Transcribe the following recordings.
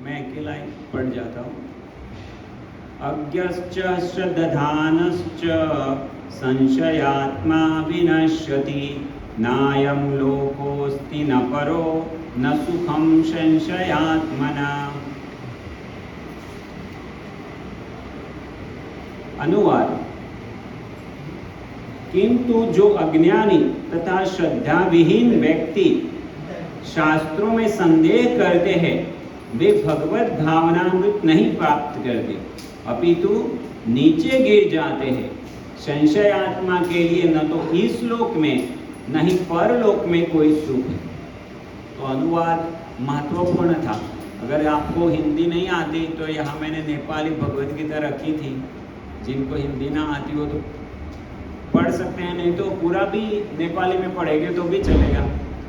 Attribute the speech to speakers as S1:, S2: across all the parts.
S1: मैं अकेला ही पढ़ जाता हूँ। अज्ञश्च श्रद्धानश्च संशयात्मा विनश्यति, नायं लोकोऽस्ति न परो न सुखं संशयात्मना। अनुवाद: किंतु जो अज्ञानी तथा श्रद्धा विहीन व्यक्ति शास्त्रों में संदेह करते हैं, वे भगवत भावनामृत नहीं प्राप्त करते, अपितु नीचे गिर जाते हैं। संशय आत्मा के लिए न तो इस लोक में न ही परलोक में कोई सुख है। तो अनुवाद महत्वपूर्ण था। अगर आपको हिंदी नहीं आती तो यहाँ मैंने नेपाली भगवद गीता रखी थी। जिनको हिंदी ना आती हो तो पढ़ सकते हैं, नहीं तो पूरा भी नेपाली में पढ़ेंगे तो भी चलेगा,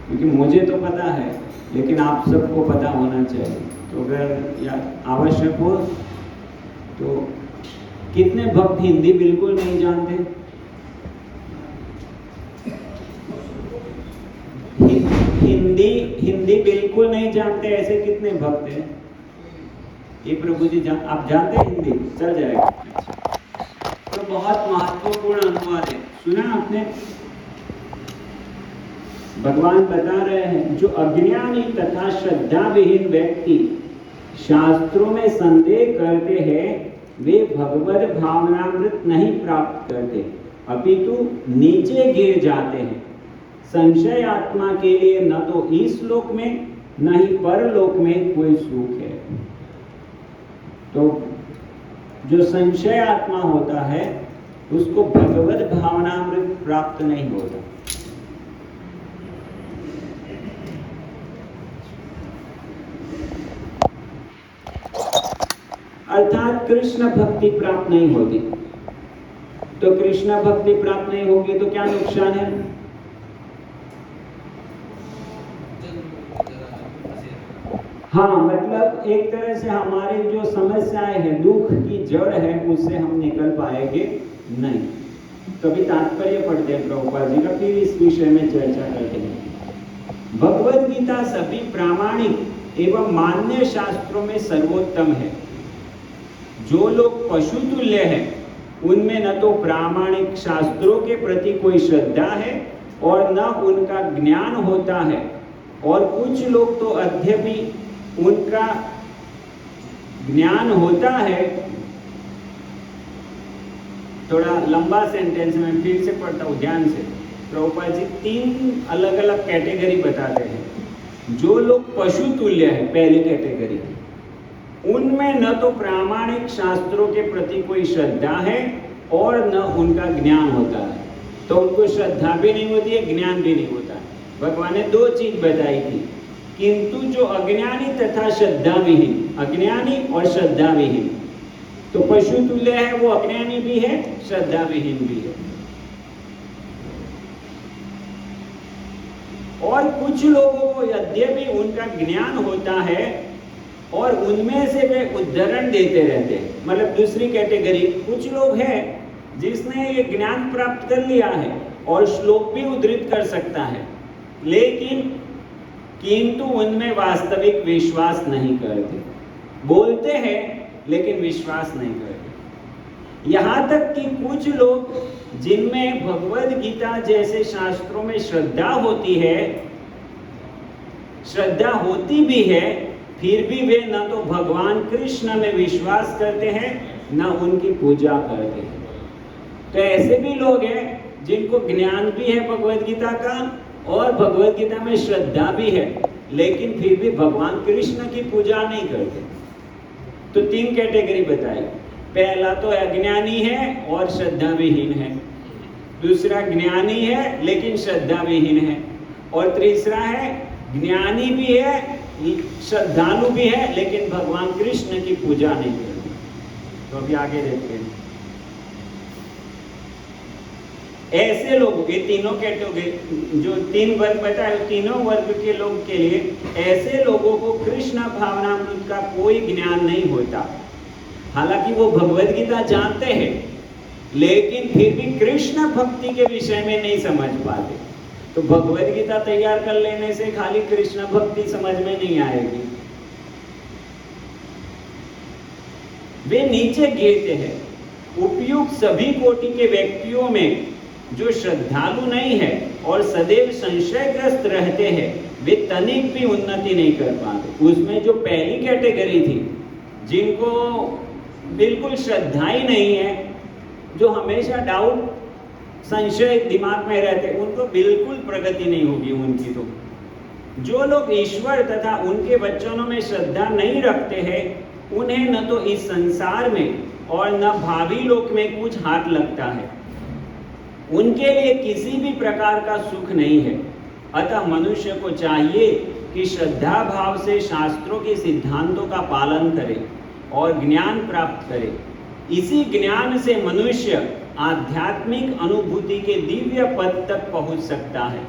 S1: क्योंकि मुझे तो पता है लेकिन आप सबको पता होना चाहिए। तो अगर आवश्यक हो तो कितने भक्त हिंदी बिल्कुल नहीं जानते? हिंदी बिल्कुल नहीं जानते ऐसे कितने भक्त हैं? ये प्रभु जी आप जानते हैं हिंदी? चल जाएगा। तो बहुत महत्वपूर्ण अनुवाद है, सुना आपने? भगवान बता रहे हैं जो अज्ञानी तथा श्रद्धा विहीन व्यक्ति शास्त्रों में संदेह करते हैं, वे भगवत भावनामृत नहीं प्राप्त करते, अपितु नीचे गिर जाते हैं। संशय आत्मा के लिए न तो इस लोक में न ही परलोक में कोई सुख है। तो जो संशय आत्मा होता है उसको भगवत भावनामृत प्राप्त नहीं होता। अर्थात कृष्ण भक्ति प्राप्त नहीं होती। तो कृष्ण भक्ति प्राप्त नहीं होगी तो क्या नुकसान है? हाँ, मतलब एक तरह से हमारी जो समस्याएं हैं, दुख की जड़ है, उससे हम निकल पाएंगे नहीं। कभी तात्पर्य पढ़ते हैं प्रभुपाद जी का, फिर इस विषय में चर्चा करते हैं। भगवद गीता सभी प्रामाणिक एवं मान्य शास्त्रों में सर्वोत्तम है। जो लोग पशु तुल्य हैं, उनमें न तो प्रामाणिक शास्त्रों के प्रति कोई श्रद्धा है और न उनका ज्ञान होता है, और कुछ लोग तो अद्यपि उनका ज्ञान होता है। थोड़ा लंबा सेंटेंस में फिर से पढ़ता हूँ ध्यान से। प्रभुपाद जी 3 अलग अलग कैटेगरी बताते हैं। जो लोग पशु तुल्य है, पहली कैटेगरी, उनमें न तो प्रामाणिक शास्त्रों के प्रति कोई श्रद्धा है और न उनका ज्ञान होता है। तो उनको श्रद्धा भी नहीं होती है, ज्ञान भी नहीं होता है। भगवान ने 2 चीज बताई थी, किंतु जो अज्ञानी तथा श्रद्धा विहीन, अज्ञानी और श्रद्धा विहीन, तो पशु तुल्य है, वो अज्ञानी भी है, श्रद्धा विहीन भी है। और कुछ लोगों को यद्यपि उनका ज्ञान होता है और उनमें से वे उदाहरण देते रहते हैं। मतलब दूसरी कैटेगरी, कुछ लोग हैं जिसने ये ज्ञान प्राप्त कर लिया है और श्लोक भी उद्धृत कर सकता है, लेकिन किंतु उनमें वास्तविक विश्वास नहीं करते। बोलते हैं लेकिन विश्वास नहीं करते। यहाँ तक कि कुछ लोग जिनमें भगवद गीता जैसे शास्त्रों में श्रद्धा होती है, श्रद्धा होती भी है, फिर भी वे न तो भगवान कृष्ण में विश्वास करते हैं न उनकी पूजा करते हैं। तो ऐसे भी लोग हैं जिनको ज्ञान भी है भगवद गीता का और भगवद गीता में श्रद्धा भी है, लेकिन फिर भी भगवान कृष्ण की पूजा नहीं करते। तो 3 कैटेगरी बताई। पहला तो अज्ञानी है और श्रद्धा विहीन है, दूसरा ज्ञानी है लेकिन श्रद्धा विहीन है, और तीसरा है ज्ञानी भी है, श्रद्धालु भी है, लेकिन भगवान कृष्ण की पूजा नहीं करते। तो अभी आगे देखते हैं। ऐसे लोग, ये तीनों कैटेगरी जो 3 वर्ग बताए, तीनों वर्ग के लोग के लिए ऐसे लोगों को कृष्ण भावनामृत का कोई ज्ञान नहीं होता। हालांकि वो भगवद गीता जानते हैं, लेकिन फिर भी कृष्ण भक्ति के विषय में नहीं समझ पाते। तो भगवद गीता तैयार कर लेने से खाली कृष्ण भक्ति समझ में नहीं आएगी। वे नीचे गिरते हैं। उपयुक्त सभी कोटि के व्यक्तियों में जो श्रद्धालु नहीं है और सदैव संशयग्रस्त रहते हैं, वे तनिक भी उन्नति नहीं कर पाते। उसमें जो पहली कैटेगरी थी, जिनको बिल्कुल श्रद्धा ही नहीं है, जो हमेशा डाउट संशय दिमाग में रहते, उनको बिल्कुल प्रगति नहीं होगी उनकी। तो जो लोग ईश्वर तथा उनके वचनों में श्रद्धा नहीं रखते हैं, उन्हें न तो इस संसार में और न भावी लोक में कुछ हाथ लगता है। उनके लिए किसी भी प्रकार का सुख नहीं है। अतः मनुष्य को चाहिए कि श्रद्धा भाव से शास्त्रों के सिद्धांतों का पालन करे और ज्ञान प्राप्त करे। इसी ज्ञान से मनुष्य आध्यात्मिक अनुभूति के दिव्य पद तक पहुंच सकता है।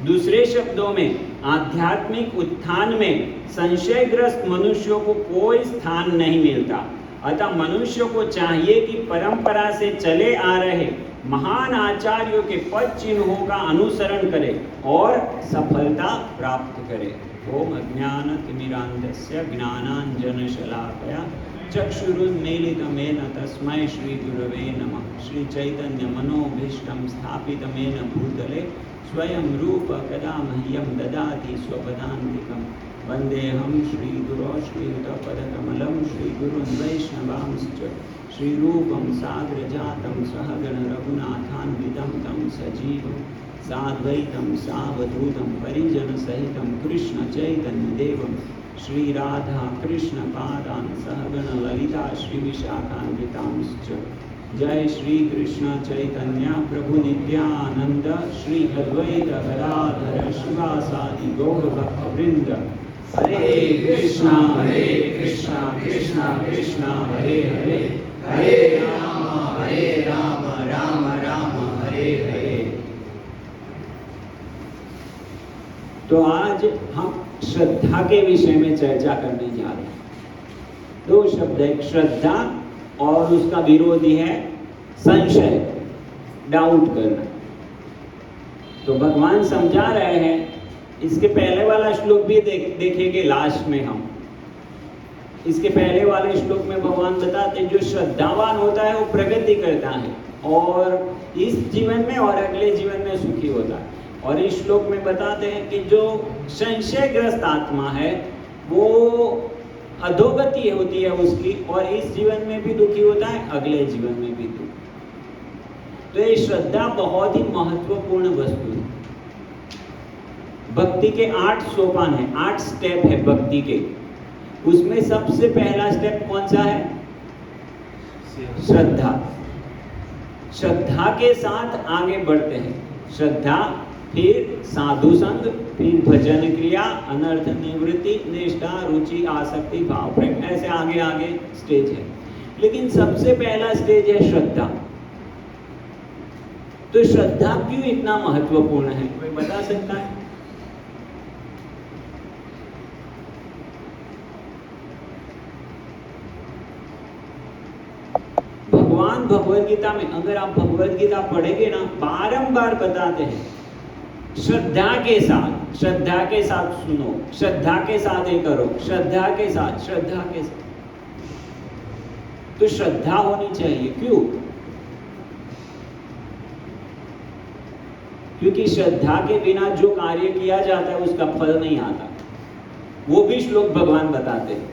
S1: दूसरे शब्दों में, आध्यात्मिक उत्थान में संशयग्रस्त मनुष्यों को कोई स्थान नहीं मिलता। अतः मनुष्य को चाहिए कि परंपरा से चले आ रहे महान आचार्यों के पद चिन्हों का अनुसरण करे और सफलता प्राप्त करे। ओम अज्ञानतिमिरान्धस्य ज्ञानाञ्जनशलाकया चक्षुरुन्मीलितमेन तस्मै श्रीगुरवे नमः। श्रीचैतन्यमनोभीष्टं स्थापितमेन भूतले स्वयं रूप कदा मह्यं ददाति स्वपदान्तिकं। वन्देऽहं श्रीगुरो श्रीयुतपदकमलं श्रीगुरुन् वैष्णवांश्च श्रीरूपं साग्रजातं सहगण रघुनाथान्वितं तं सजीवं साद्वैतं सावधूतं परिजनसहितं कृष्ण चैतन्यदेवं श्रीराधा कृष्ण पादान् सहगण ललिता श्रीविशाखान्वितांश्च। जय श्री कृष्ण चैतन्य प्रभु नित्यानंद श्री अद्वैत गदाधर शिवासादि गौर भक्तवृंद। हरे कृष्णा कृष्णा कृष्णा हरे हरे, हरे राम राम राम हरे हरे। तो आज हम श्रद्धा के विषय में चर्चा करने जा रहे हैं। दो शब्द है, श्रद्धा और उसका विरोधी है संशय, डाउट करना। तो भगवान समझा रहे हैं, इसके पहले वाला श्लोक भी देखेंगे लास्ट में हम। इसके पहले वाले श्लोक में भगवान बताते हैं जो श्रद्धावान होता है वो प्रगति करता है और इस जीवन में और अगले जीवन में सुखी होता है। और इस श्लोक में बताते हैं कि जो संशयग्रस्त आत्मा है वो अधोगति होती है उसकी, और इस जीवन में भी दुखी होता है, अगले जीवन में भी दुखी। तो ये श्रद्धा बहुत ही महत्वपूर्ण वस्तु है। भक्ति के 8 सोपान है, 8 स्टेप है भक्ति के। उसमें सबसे पहला स्टेप कौन सा है? श्रद्धा। श्रद्धा के साथ आगे बढ़ते हैं। श्रद्धा, फिर साधु संग, फिर भजन क्रिया, अनर्थ निवृत्ति, निष्ठा, रुचि, आसक्ति, भाव प्रेम, ऐसे आगे आगे स्टेज है। लेकिन सबसे पहला स्टेज है श्रद्धा। तो श्रद्धा क्यों इतना महत्वपूर्ण है, कोई बता सकता है? भगवान भगवद गीता में, अगर आप भगवद गीता पढ़ेंगे ना, बारंबार बताते हैं श्रद्धा के साथ सुनो, श्रद्धा के साथ ये करो, श्रद्धा के साथ। तो श्रद्धा होनी चाहिए। क्यों? क्योंकि श्रद्धा के बिना जो कार्य किया जाता है उसका फल नहीं आता। वो भी श्लोक भगवान बताते हैं।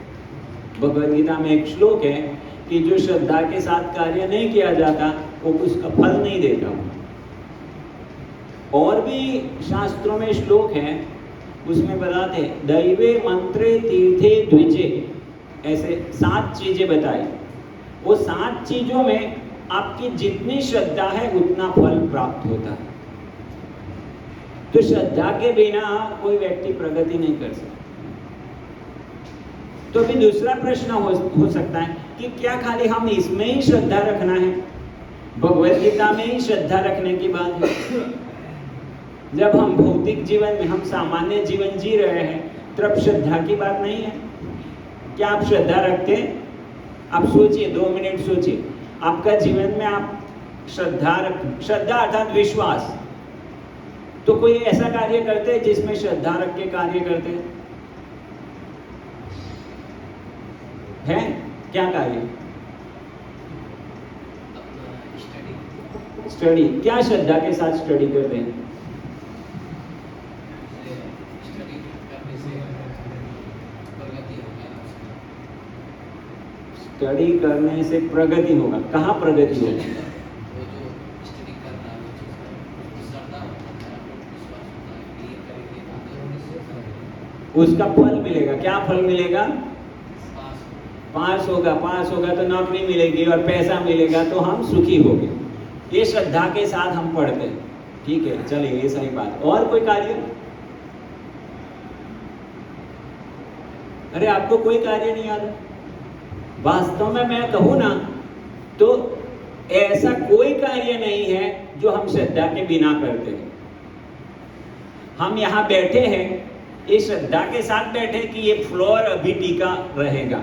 S1: भगवद गीता में एक श्लोक है कि जो श्रद्धा के साथ कार्य नहीं किया जाता वो उसका फल नहीं देता। और भी शास्त्रों में श्लोक हैं, उसमें बताते हैं दैवे मंत्रे तीर्थे द्विजे, ऐसे 7 चीजें बताई। वो 7 चीजों में आपकी जितनी श्रद्धा है उतना फल प्राप्त होता है। तो श्रद्धा के बिना कोई व्यक्ति प्रगति नहीं कर सकता। तो भी दूसरा प्रश्न हो सकता है कि क्या खाली हम इसमें ही श्रद्धा रखना है? भगवद गीता में ही श्रद्धा रखने की बात है। जब हम भौतिक जीवन में, हम सामान्य जीवन जी रहे हैं, तब श्रद्धा की बात नहीं है। क्या आप श्रद्धा रखते हैं? आप सोचिए, 2 मिनट सोचिए, आपका जीवन में आप श्रद्धा अर्थात विश्वास, तो कोई ऐसा कार्य करते हैं जिसमें श्रद्धा रख के कार्य करते हैं? क्या कार्य? स्टडी। क्या श्रद्धा के साथ स्टडी करते हैं? स्टडी करने से प्रगति होगा। कहाँ प्रगति होगी? उसका फल मिलेगा। क्या फल मिलेगा? पास होगा तो नौकरी मिलेगी और पैसा मिलेगा तो हम सुखी होंगे। ये श्रद्धा के साथ हम पढ़ते हैं। ठीक है, चलिए, ये सही बात। और कोई कार्य? अरे आपको कोई कार्य नहीं आता? वास्तव में मैं कहूं ना तो ऐसा कोई कार्य नहीं है जो हम श्रद्धा के बिना करते हैं। हम यहाँ बैठे हैं ये श्रद्धा के साथ बैठे कि ये फ्लोर अभी टिका रहेगा।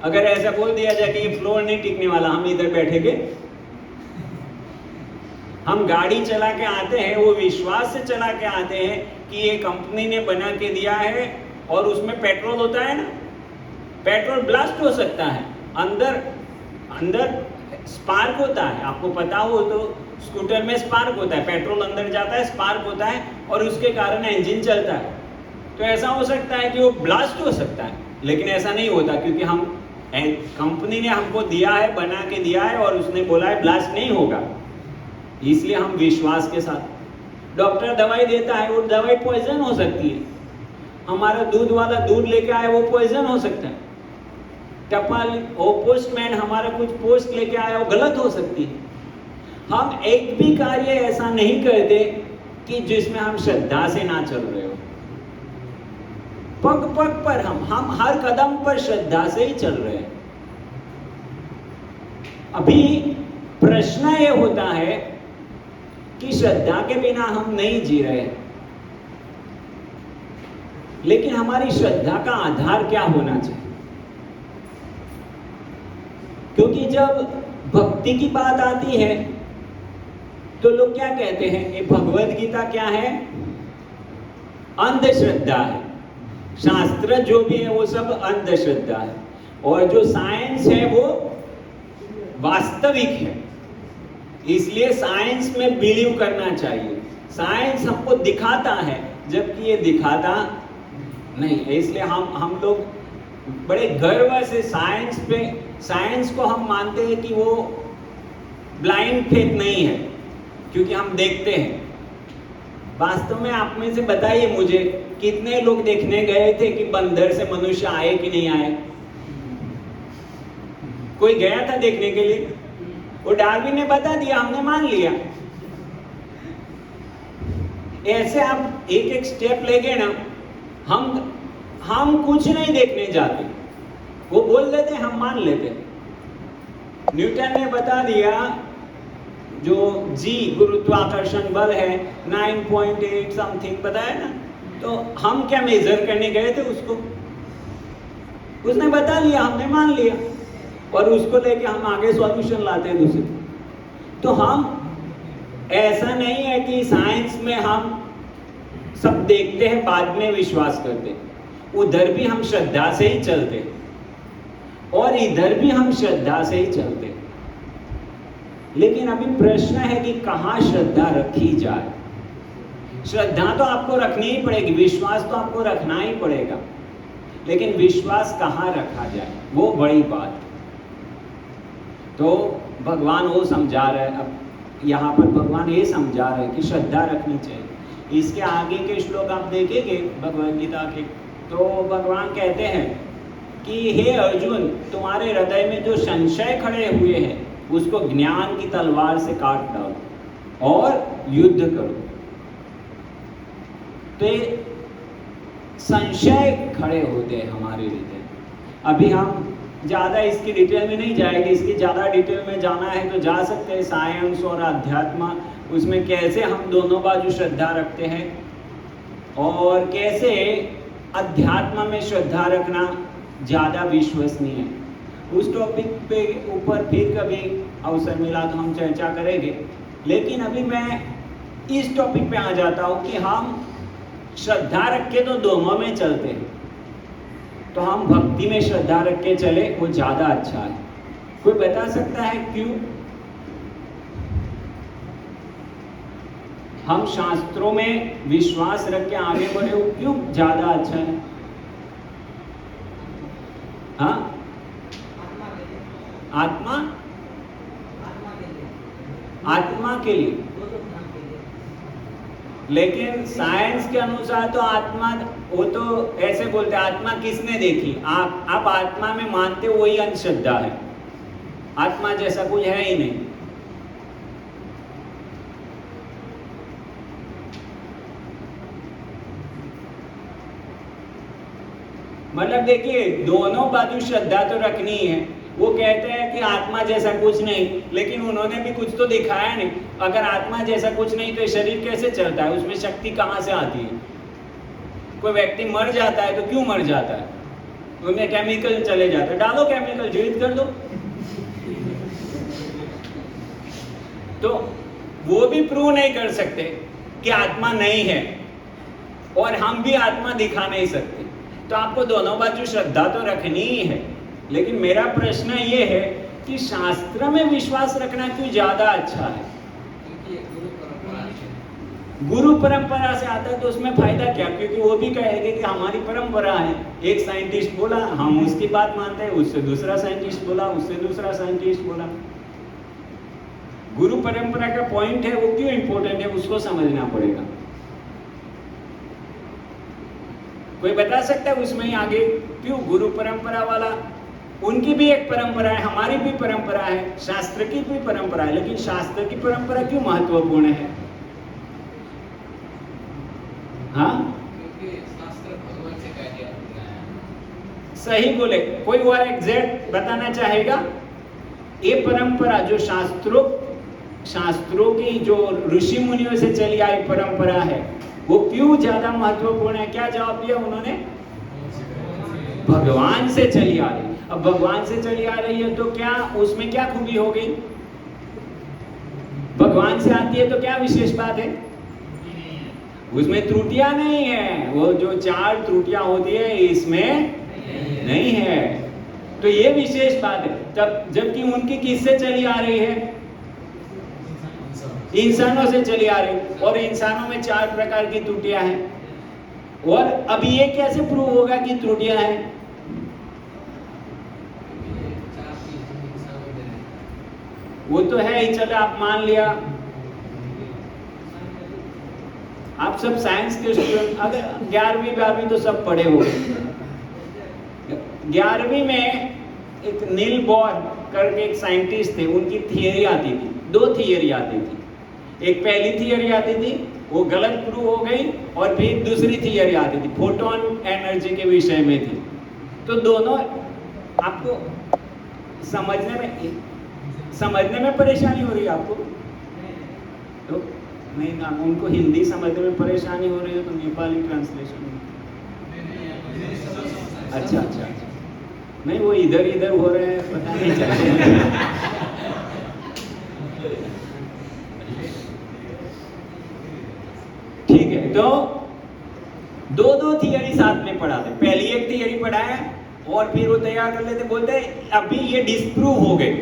S1: अगर ऐसा बोल दिया जाए कि ये फ्लोर नहीं टिकने वाला, हम इधर बैठेंगे? हम गाड़ी चला के आते हैं, वो विश्वास से चला के आते हैं कि ये कंपनी ने बना के दिया है और उसमें पेट्रोल होता है ना, पेट्रोल ब्लास्ट हो सकता है, अंदर स्पार्क होता है। आपको पता हो तो स्कूटर में स्पार्क होता है, पेट्रोल अंदर जाता है, स्पार्क होता है और उसके कारण इंजन चलता है। तो ऐसा हो सकता है कि वो ब्लास्ट हो सकता है, लेकिन ऐसा नहीं होता क्योंकि हम कंपनी ने हमको दिया है, बना के दिया है और उसने बोला है ब्लास्ट नहीं होगा। इसलिए हम विश्वास के साथ। डॉक्टर दवाई देता है, वो दवाई पॉइजन हो सकती है। हमारा दूध वाला दूध लेके आए, वो पॉइजन हो सकता है। टपाल और पोस्टमैन हमारा कुछ पोस्ट लेके आया, वो गलत हो सकती है। हम एक भी कार्य ऐसा नहीं करते कि जिसमें हम श्रद्धा से ना चल रहे हो। पग पग पर हम हर कदम पर श्रद्धा से ही चल रहे हैं। अभी प्रश्न ये होता है कि श्रद्धा के बिना हम नहीं जी रहे, लेकिन हमारी श्रद्धा का आधार क्या होना चाहिए? क्योंकि जब भक्ति की बात आती है तो लोग क्या कहते हैं, ये भगवद गीता क्या है? अंधश्रद्धा है। शास्त्र जो भी है वो सब अंधश्रद्धा है, और जो साइंस है वो वास्तविक है। इसलिए साइंस में बिलीव करना चाहिए। साइंस हमको दिखाता है जबकि ये दिखाता नहीं है। इसलिए हम लोग बड़े गर्व से साइंस को हम मानते हैं कि वो ब्लाइंड फेथ नहीं है, क्योंकि हम देखते हैं। वास्तव में आप में से बताइए मुझे, कितने लोग देखने गए थे कि बंदर से मनुष्य आए कि नहीं आए? कोई गया था देखने के लिए? वो डार्विन ने बता दिया, हमने मान लिया। ऐसे आप एक एक स्टेप ले गए ना, हम कुछ नहीं देखने जाते, वो बोल देते, हम मान लेते। न्यूटन ने बता दिया जो जी गुरुत्वाकर्षण बल है 9.8 समथिंग बताया ना, तो हम क्या मेजर करने गए थे उसको? उसने बता लिया, हमने मान लिया, और उसको लेके हम आगे सॉल्यूशन लाते हैं दूसरे। तो हम ऐसा नहीं है कि साइंस में हम सब देखते हैं बाद में विश्वास करते हैं। उधर भी हम श्रद्धा से ही चलते और इधर भी हम श्रद्धा से ही चलते। लेकिन अभी प्रश्न है कि कहाँ श्रद्धा रखी जाए। श्रद्धा तो आपको रखनी ही पड़ेगी, विश्वास तो आपको रखना ही पड़ेगा, लेकिन विश्वास कहाँ रखा जाए वो बड़ी बात। तो भगवान वो समझा रहे हैं, अब यहाँ पर भगवान ये समझा रहे हैं कि श्रद्धा रखनी चाहिए। इसके आगे के श्लोक आप देखेंगे भगवद गीता के, तो भगवान कहते हैं कि हे अर्जुन, तुम्हारे हृदय में जो संशय खड़े हुए हैं उसको ज्ञान की तलवार से काट डालो और युद्ध करो। तो संशय खड़े होते हैं हमारे हृदय। अभी हम ज़्यादा इसकी डिटेल में नहीं जाएंगे, इसकी ज़्यादा डिटेल में जाना है तो जा सकते हैं। साइंस और अध्यात्म, उसमें कैसे हम दोनों बाजू श्रद्धा रखते हैं और कैसे अध्यात्म में श्रद्धा रखना ज़्यादा विश्वसनीय है। उस टॉपिक पे ऊपर फिर कभी अवसर मिला तो हम चर्चा करेंगे। लेकिन अभी मैं इस टॉपिक पे आ जाता हूँ कि हम श्रद्धा रख के तो दोनों में चलते हैं। तो हम भक्ति में श्रद्धा रख के चले, वो ज्यादा अच्छा है। कोई बता सकता है क्यों? हम शास्त्रों में विश्वास रख के आगे बढ़े, वो क्यों ज्यादा अच्छा है? हाँ, आत्मा के लिए। लेकिन साइंस के अनुसार तो आत्मा, वो तो ऐसे बोलते हैं आत्मा किसने देखी? आप आत्मा में मानते हो, वही अंधश्रद्धा है। आत्मा जैसा कुछ है ही नहीं। मतलब देखिए, दोनों बाजू श्रद्धा तो रखनी है। वो कहते हैं कि आत्मा जैसा कुछ नहीं, लेकिन उन्होंने भी कुछ तो दिखाया नहीं। अगर आत्मा जैसा कुछ नहीं तो शरीर कैसे चलता है? उसमें शक्ति कहाँ से आती है? कोई व्यक्ति मर जाता है तो क्यों मर जाता है? उसमें केमिकल चले जाते हैं, डालो केमिकल, जीवित कर दो। तो वो भी प्रूव नहीं कर सकते कि आत्मा नहीं है, और हम भी आत्मा दिखा नहीं सकते। तो आपको दोनों बाजू श्रद्धा तो रखनी ही है। लेकिन मेरा प्रश्न ये है कि शास्त्र में विश्वास रखना क्यों ज्यादा अच्छा है? गुरु परंपरा से आता है तो उसमें फायदा क्या? क्योंकि वो भी कहेंगे कि हमारी परंपरा है। एक साइंटिस्ट बोला, हम उसकी बात मानते हैं, उससे दूसरा साइंटिस्ट बोला, उससे दूसरा साइंटिस्ट बोला। गुरु परंपरा का पॉइंट है, वो क्यों इंपॉर्टेंट है, उसको समझना पड़ेगा। कोई बता सकता है उसमें ही आगे क्यों गुरु परंपरा वाला? उनकी भी एक परंपरा है, हमारी भी परंपरा है, शास्त्र की भी परंपरा है, लेकिन शास्त्र की परंपरा क्यों महत्वपूर्ण है? हाँ, क्योंकि शास्त्र भगवान से कह दिया है। सही बोले। कोई और एग्जैक्ट बताना चाहेगा? ये परंपरा जो शास्त्रों की जो ऋषि मुनियों से चली आई परंपरा है, वो क्यों ज्यादा महत्वपूर्ण है? क्या जवाब दिया उन्होंने? भगवान से चली आ रही। अब भगवान से चली आ रही है तो क्या उसमें क्या खूबी हो गई? भगवान से आती है तो क्या विशेष बात है? उसमें त्रुटियां नहीं है। वो जो 4 त्रुटियां होती है इसमें नहीं है। तो ये विशेष बात है। तब जबकि उनकी किससे चली आ रही है? इंसानों से चली आ रही, और इंसानों में 4 प्रकार की त्रुटियां हैं। और अब ये कैसे प्रूव होगा कि त्रुटियां हैं? वो तो है ही, चलो आप मान लिया। आप सब साइंस के स्टूडेंट, अगर 11वीं 12वीं तो सब पढ़े हो। 11वीं में एक नील बोर करके एक साइंटिस्ट थे, उनकी थियरी आती थी, 2 थियरी आती थी। एक पहली थियरी आती थी, वो गलत प्रूव हो गई, और फिर दूसरी थियरी आती थी, फोटोन एनर्जी के विषय में थी। तो दोनों आपको समझने में परेशानी हो रही है आपको? तो नहीं ना, उनको हिंदी समझने में परेशानी हो रही है तो नेपाली ट्रांसलेशन। अच्छा, नहीं वो इधर हो रहे हैं, पता नहीं चल रहा। ठीक है, तो 2 थियरी साथ में पढ़ाते। पहली एक थियरी पढ़ाया और फिर वो तैयार कर लेते, बोलते अभी ये डिस्प्रूव हो गई,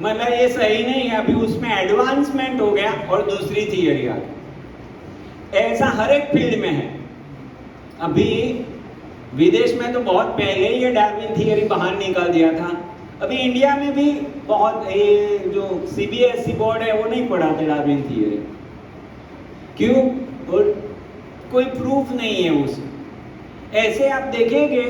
S1: मतलब ये सही नहीं है, अभी उसमें एडवांसमेंट हो गया और दूसरी थियरी आ गई। ऐसा हर एक फील्ड में है। अभी विदेश में तो बहुत पहले ही ये डार्विन थियरी बाहर निकाल दिया था। अभी इंडिया में भी बहुत, ये जो CBSE बोर्ड है वो नहीं पढ़ाते डार्विन थियरी। क्यों? और कोई प्रूफ नहीं है उसमें। ऐसे आप देखेंगे,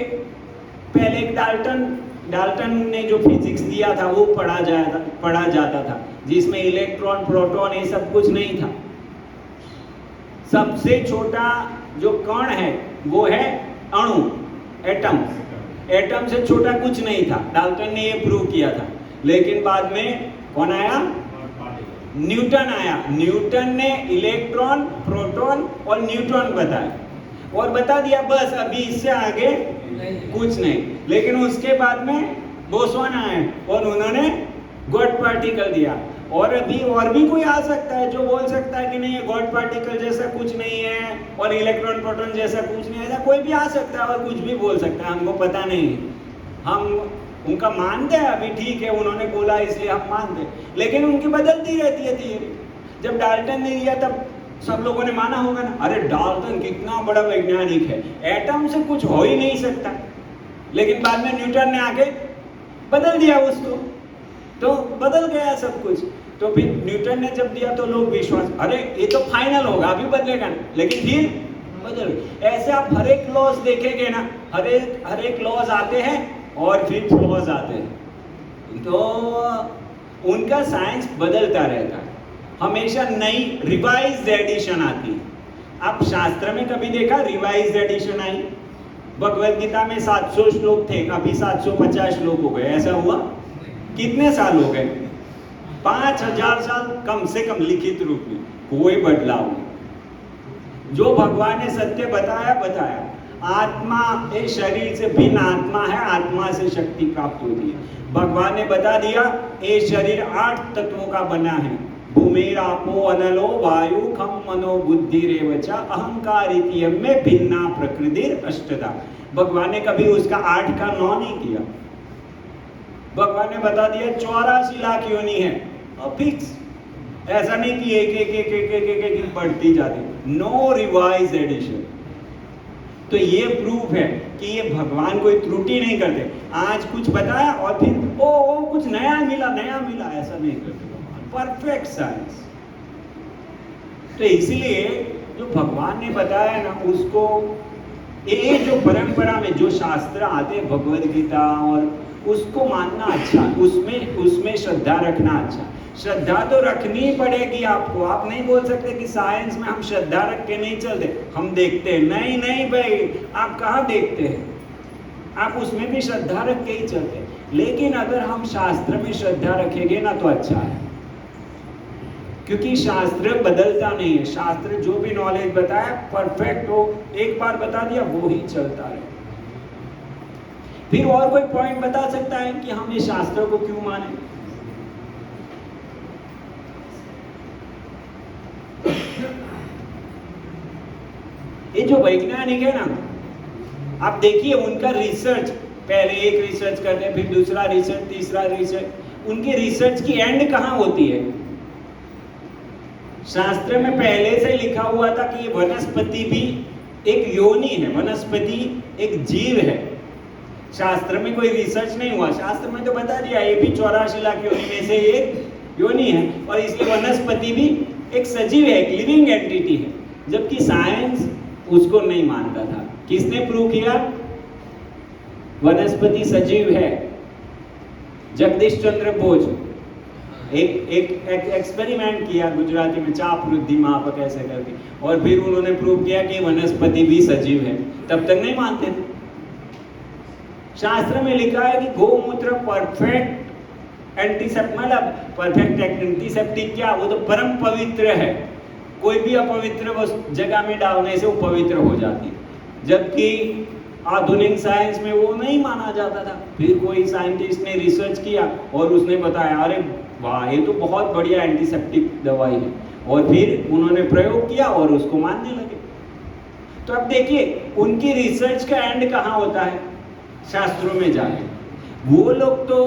S1: पहले एक डाल्टन ने जो फिजिक्स दिया था वो पढ़ा जाता था, जिसमें इलेक्ट्रॉन, प्रोटॉन ये सब कुछ नहीं था। सबसे छोटा जो कण है वो है अणु, एटम से छोटा कुछ नहीं था। डाल्टन ने ये प्रूव किया था। लेकिन बाद में कौन आया? न्यूटन आया। न्यूटन ने इलेक्ट्रॉन, प्रोटॉन और न्यूट्रॉन बताया, और बता दिया बस, अभी इससे आगे कुछ नहीं। लेकिन उसके बाद में बोसोन आए और उन्होंने गॉड पार्टिकल दिया। और भी कोई आ सकता है जो बोल सकता है कि नहीं ये गॉड पार्टिकल जैसा कुछ नहीं है और इलेक्ट्रॉन प्रोटॉन जैसा कुछ नहीं है। ऐसा कोई भी आ सकता है और कुछ भी बोल सकता है, हमको पता नहीं है। हम उनका मानते हैं, अभी ठीक है उन्होंने बोला इसलिए हम मानते हैं, लेकिन उनकी बदलती रहती है थियरी। जब डाल्टन ने दिया तब सब लोगों ने माना होगा ना, अरे डाल्टन कितना बड़ा वैज्ञानिक है, एटम से कुछ हो ही नहीं सकता। लेकिन बाद में न्यूटन ने आके बदल दिया उसको, तो बदल गया सब कुछ। तो फिर न्यूटन ने जब दिया तो लोग विश्वास, अरे ये तो फाइनल होगा, अभी बदलेगा ना, लेकिन फिर बदल। ऐसे आप हर एक लॉज देखेंगे ना, हर एक लॉज आते हैं और फिर फ्लॉज आते हैं, तो उनका साइंस बदलता रहता है, हमेशा नई रिवाइज्ड एडिशन आती है। आप शास्त्र में कभी देखा रिवाइज्ड एडिशन आई? भगवत गीता में 700 श्लोक थे, अभी 750 श्लोक हो गए, ऐसा हुआ? कितने साल हो गए? 5000 साल कम से कम लिखित रूप में, कोई बदलाव नहीं। जो भगवान ने सत्य बताया, आत्मा एक शरीर से भिन्न आत्मा है, आत्मा से शक्ति प्राप्त होती है। भगवान ने बता दिया ये शरीर 8 तत्वों का बना है, भूमिर आपो अनलो वायु खम मनो बुद्धि रेवचा अहंकार में भिन्ना प्रकृतिर अष्टधा। भगवान ने कभी उसका 8 का 9 नहीं किया। भगवान ने बता दिया 84 लाख योनि है और फिक्स, ऐसा नहीं कि एक बढ़ती जाती, नो रिवाइज एडिशन। तो ये प्रूफ है कि ये भगवान कोई त्रुटि नहीं करते, आज कुछ बताया और फिर ओ कुछ नया मिला, ऐसा नहीं करते भगवान, परफेक्ट साइंस। तो इसलिए जो भगवान ने बताया ना उसको, ये जो परंपरा में जो शास्त्र आते हैं भगवद गीता, और उसको मानना अच्छा, उसमें श्रद्धा रखना अच्छा। श्रद्धा तो रखनी ही पड़ेगी आपको, आप नहीं बोल सकते कि साइंस में हम श्रद्धा रख के नहीं चलते, हम देखते हैं। नहीं भाई, आप कहाँ देखते हैं, आप उसमें भी श्रद्धा रख के ही चलते हैं। लेकिन अगर हम शास्त्र में श्रद्धा रखेंगे ना तो अच्छा है, क्योंकि शास्त्र बदलता नहीं है। शास्त्र जो भी नॉलेज बताया परफेक्ट हो, एक बार बता दिया वो ही चलता है। फिर और कोई पॉइंट बता सकता है कि हम इस शास्त्र को क्यों माने? ये जो वैज्ञानिक है ना, आप देखिए उनका रिसर्च, पहले एक रिसर्च करते हैं, फिर दूसरा रिसर्च, तीसरा रिसर्च, उनकी रिसर्च की एंड कहाँ होती है? शास्त्र में पहले से लिखा हुआ था कि ये वनस्पति भी एक योनि है, वनस्पति एक जीव है। शास्त्र में कोई रिसर्च नहीं हुआ, शास्त्र में तो बता दिया ये भी 84 लाख योनि में से एक योनि है, और इसलिए वनस्पति भी एक सजीव है, एक लिविंग एंटिटी है। जबकि साइंस उसको नहीं मानता था। किसने प्रूव किया वनस्पति सजीव है? जगदीश चंद्र बोस एक एक्सपेरिमेंट किया गुजराती में, चाप वृद्धि माप कैसे करके, और फिर उन्होंने प्रूव किया कि वनस्पति भी सजीव है। तब तक नहीं मानते थे। शास्त्र में लिखा है कि गोमूत्र परफेक्ट मतलब परफेक्ट एंटीसेप्टिक, क्या वो तो परम पवित्र है, कोई भी अपवित्र वो जगह में डालने से वो पवित्र हो जाती है। जबकि आधुनिक साइंस में वो नहीं माना जाता था। फिर कोई साइंटिस्ट ने रिसर्च किया और उसने बताया अरे वाह ये तो बहुत बढ़िया एंटीसेप्टिक दवाई है, और फिर उन्होंने प्रयोग किया और उसको मानने लगे। तो अब देखिए उनकी रिसर्च का एंड कहाँ होता है? शास्त्रों में जाके। वो लोग तो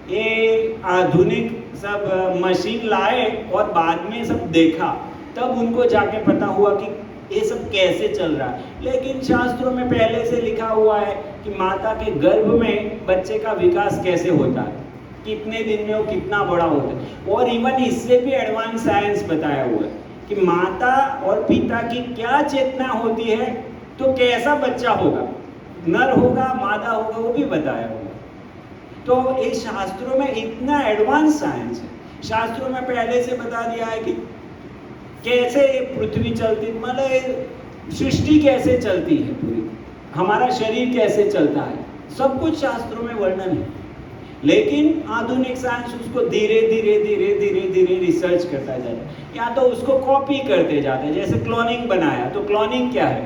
S1: ये आधुनिक सब मशीन लाए और बाद में सब देखा, तब उनको जाके पता हुआ कि ये सब कैसे चल रहा है। लेकिन शास्त्रों में पहले से लिखा हुआ है कि माता के गर्भ में बच्चे का विकास कैसे होता है, कितने दिन में वो कितना बड़ा होता है, और इवन इससे भी एडवांस साइंस बताया हुआ है कि माता और पिता की क्या चेतना होती है तो कैसा बच्चा होगा, नर होगा मादा होगा, वो भी बताया हुआ। तो इस शास्त्रों में इतना एडवांस साइंस है, शास्त्रों में पहले से बता दिया है कि कैसे पृथ्वी चलती, मतलब सृष्टि कैसे चलती है पूरी, हमारा शरीर कैसे चलता है, सब कुछ शास्त्रों में वर्णन है। लेकिन आधुनिक साइंस उसको धीरे धीरे रिसर्च करता जाता है, या तो उसको कॉपी करते जाते हैं। जैसे क्लोनिंग बनाया, तो क्लोनिंग क्या है?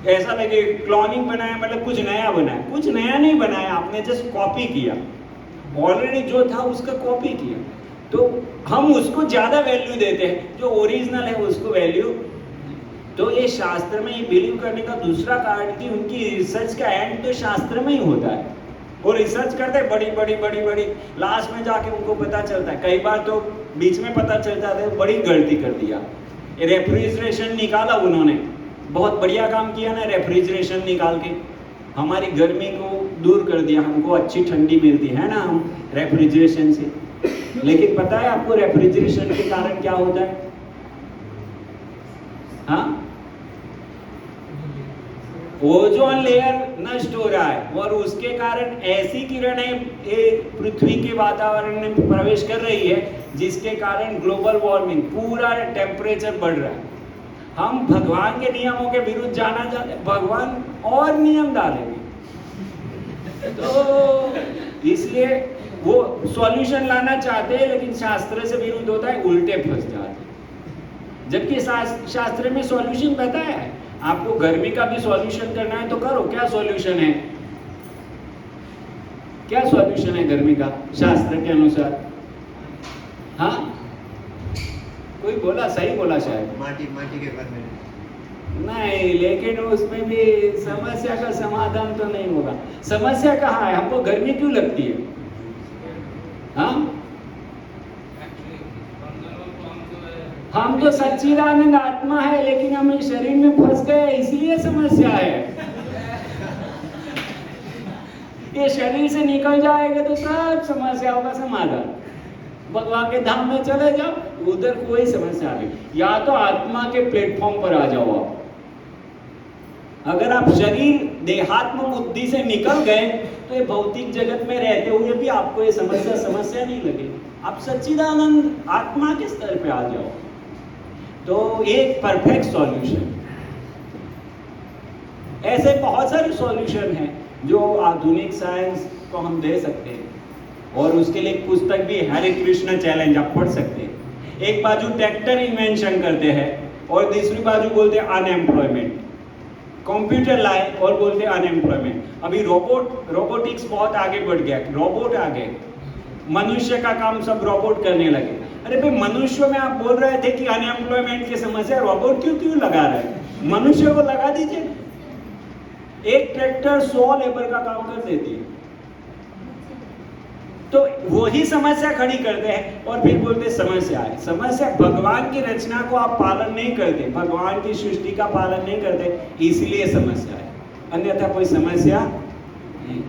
S1: ऐसा लगे क्लोनिंग बनाया मतलब कुछ नया बनाया, कुछ नया नहीं बनाया, आपने जस्ट कॉपी किया, ऑलरेडी जो था उसका कॉपी किया। तो हम उसको ज्यादा वैल्यू देते हैं, जो ओरिजिनल है उसको वैल्यू। तो ये शास्त्र में ये बिलीव करने का दूसरा कारण कि उनकी रिसर्च का एंड तो शास्त्र में ही होता है। वो रिसर्च करते हैं बड़ी बड़ी बड़ी बड़ी, लास्ट में जाके उनको पता चलता है, कई बार तो बीच में पता चल जाता है बड़ी गलती कर दिया। रेफ्रिजरेशन निकाला उन्होंने, बहुत बढ़िया काम किया ना, रेफ्रिजरेशन निकाल के हमारी गर्मी को दूर कर दिया, हमको अच्छी ठंडी मिलती है ना हम रेफ्रिजरेशन से। लेकिन पता है आपको रेफ्रिजरेशन के कारण क्या होता है? हाँ, ओजोन लेयर नष्ट हो रहा है और उसके कारण ऐसी किरणें पृथ्वी के वातावरण में प्रवेश कर रही है जिसके कारण ग्लोबल वार्मिंग, पूरा टेम्परेचर बढ़ रहा है। हम भगवान के नियमों के विरुद्ध जाना चाहते हैं, भगवान और नियम डालेंगे, तो इसलिए वो सॉल्यूशन लाना चाहते हैं लेकिन शास्त्र से विरुद्ध होता है, उल्टे फंस जाते हैं। जबकि शास्त्र में सॉल्यूशन बताया है, आपको गर्मी का भी सॉल्यूशन करना है तो करो। क्या सॉल्यूशन है? क्या सॉल्यूशन है गर्मी का शास्त्र के अनुसार? हाँ, कोई बोला, सही बोला शायद, माटी के घर में नहीं, लेकिन उसमें भी समस्या का समाधान तो नहीं होगा। समस्या कहाँ है? हमको गर्मी क्यों लगती है? हाँ, हम तो सच्चिदानंद आत्मा है लेकिन हम इस शरीर में फंस गए, इसलिए समस्या है। ये शरीर से निकल जाएगा तो सब समस्याओं का समाधान। भगवान के धाम में चले जाओ, उधर कोई समस्या नहीं। या तो आत्मा के प्लेटफॉर्म पर आ जाओ आप। अगर आप शरीर देहात्म बुद्धि से निकल गए तो ये भौतिक जगत में रहते हुए भी आपको ये समस्या नहीं लगे। आप सच्चिदानंद आत्मा के स्तर पे आ जाओ तो एक परफेक्ट सॉल्यूशन। ऐसे बहुत सारे सॉल्यूशन हैं जो आधुनिक साइंस को हम दे सकते हैं, और उसके लिए एक पुस्तक भी, हरे कृष्ण चैलेंज, आप पढ़ सकते हैं। एक बाजू ट्रैक्टर इन्वेंशन करते हैं और दूसरी बाजू बोलते हैं अनएम्प्लॉयमेंट। कंप्यूटर लाए और बोलते हैं अनएम्प्लॉयमेंट। अभी रोबोटिक्स बहुत आगे बढ़ गया, रोबोट आ गए, मनुष्य का काम सब रोबोट करने लगे। अरे भाई, मनुष्य में आप बोल रहे थे कि अनएम्प्लॉयमेंट की समस्या, रोबोट क्यों लगा रहे हैं? मनुष्य को लगा दीजिए, एक ट्रैक्टर 100 लेबर का काम कर देती है। तो वही समस्या खड़ी करते हैं और फिर बोलते समस्या है। समस्या, भगवान की रचना को आप पालन नहीं करते, भगवान की सृष्टि का पालन नहीं करते, इसलिए समस्या है, अन्यथा कोई समस्या नहीं।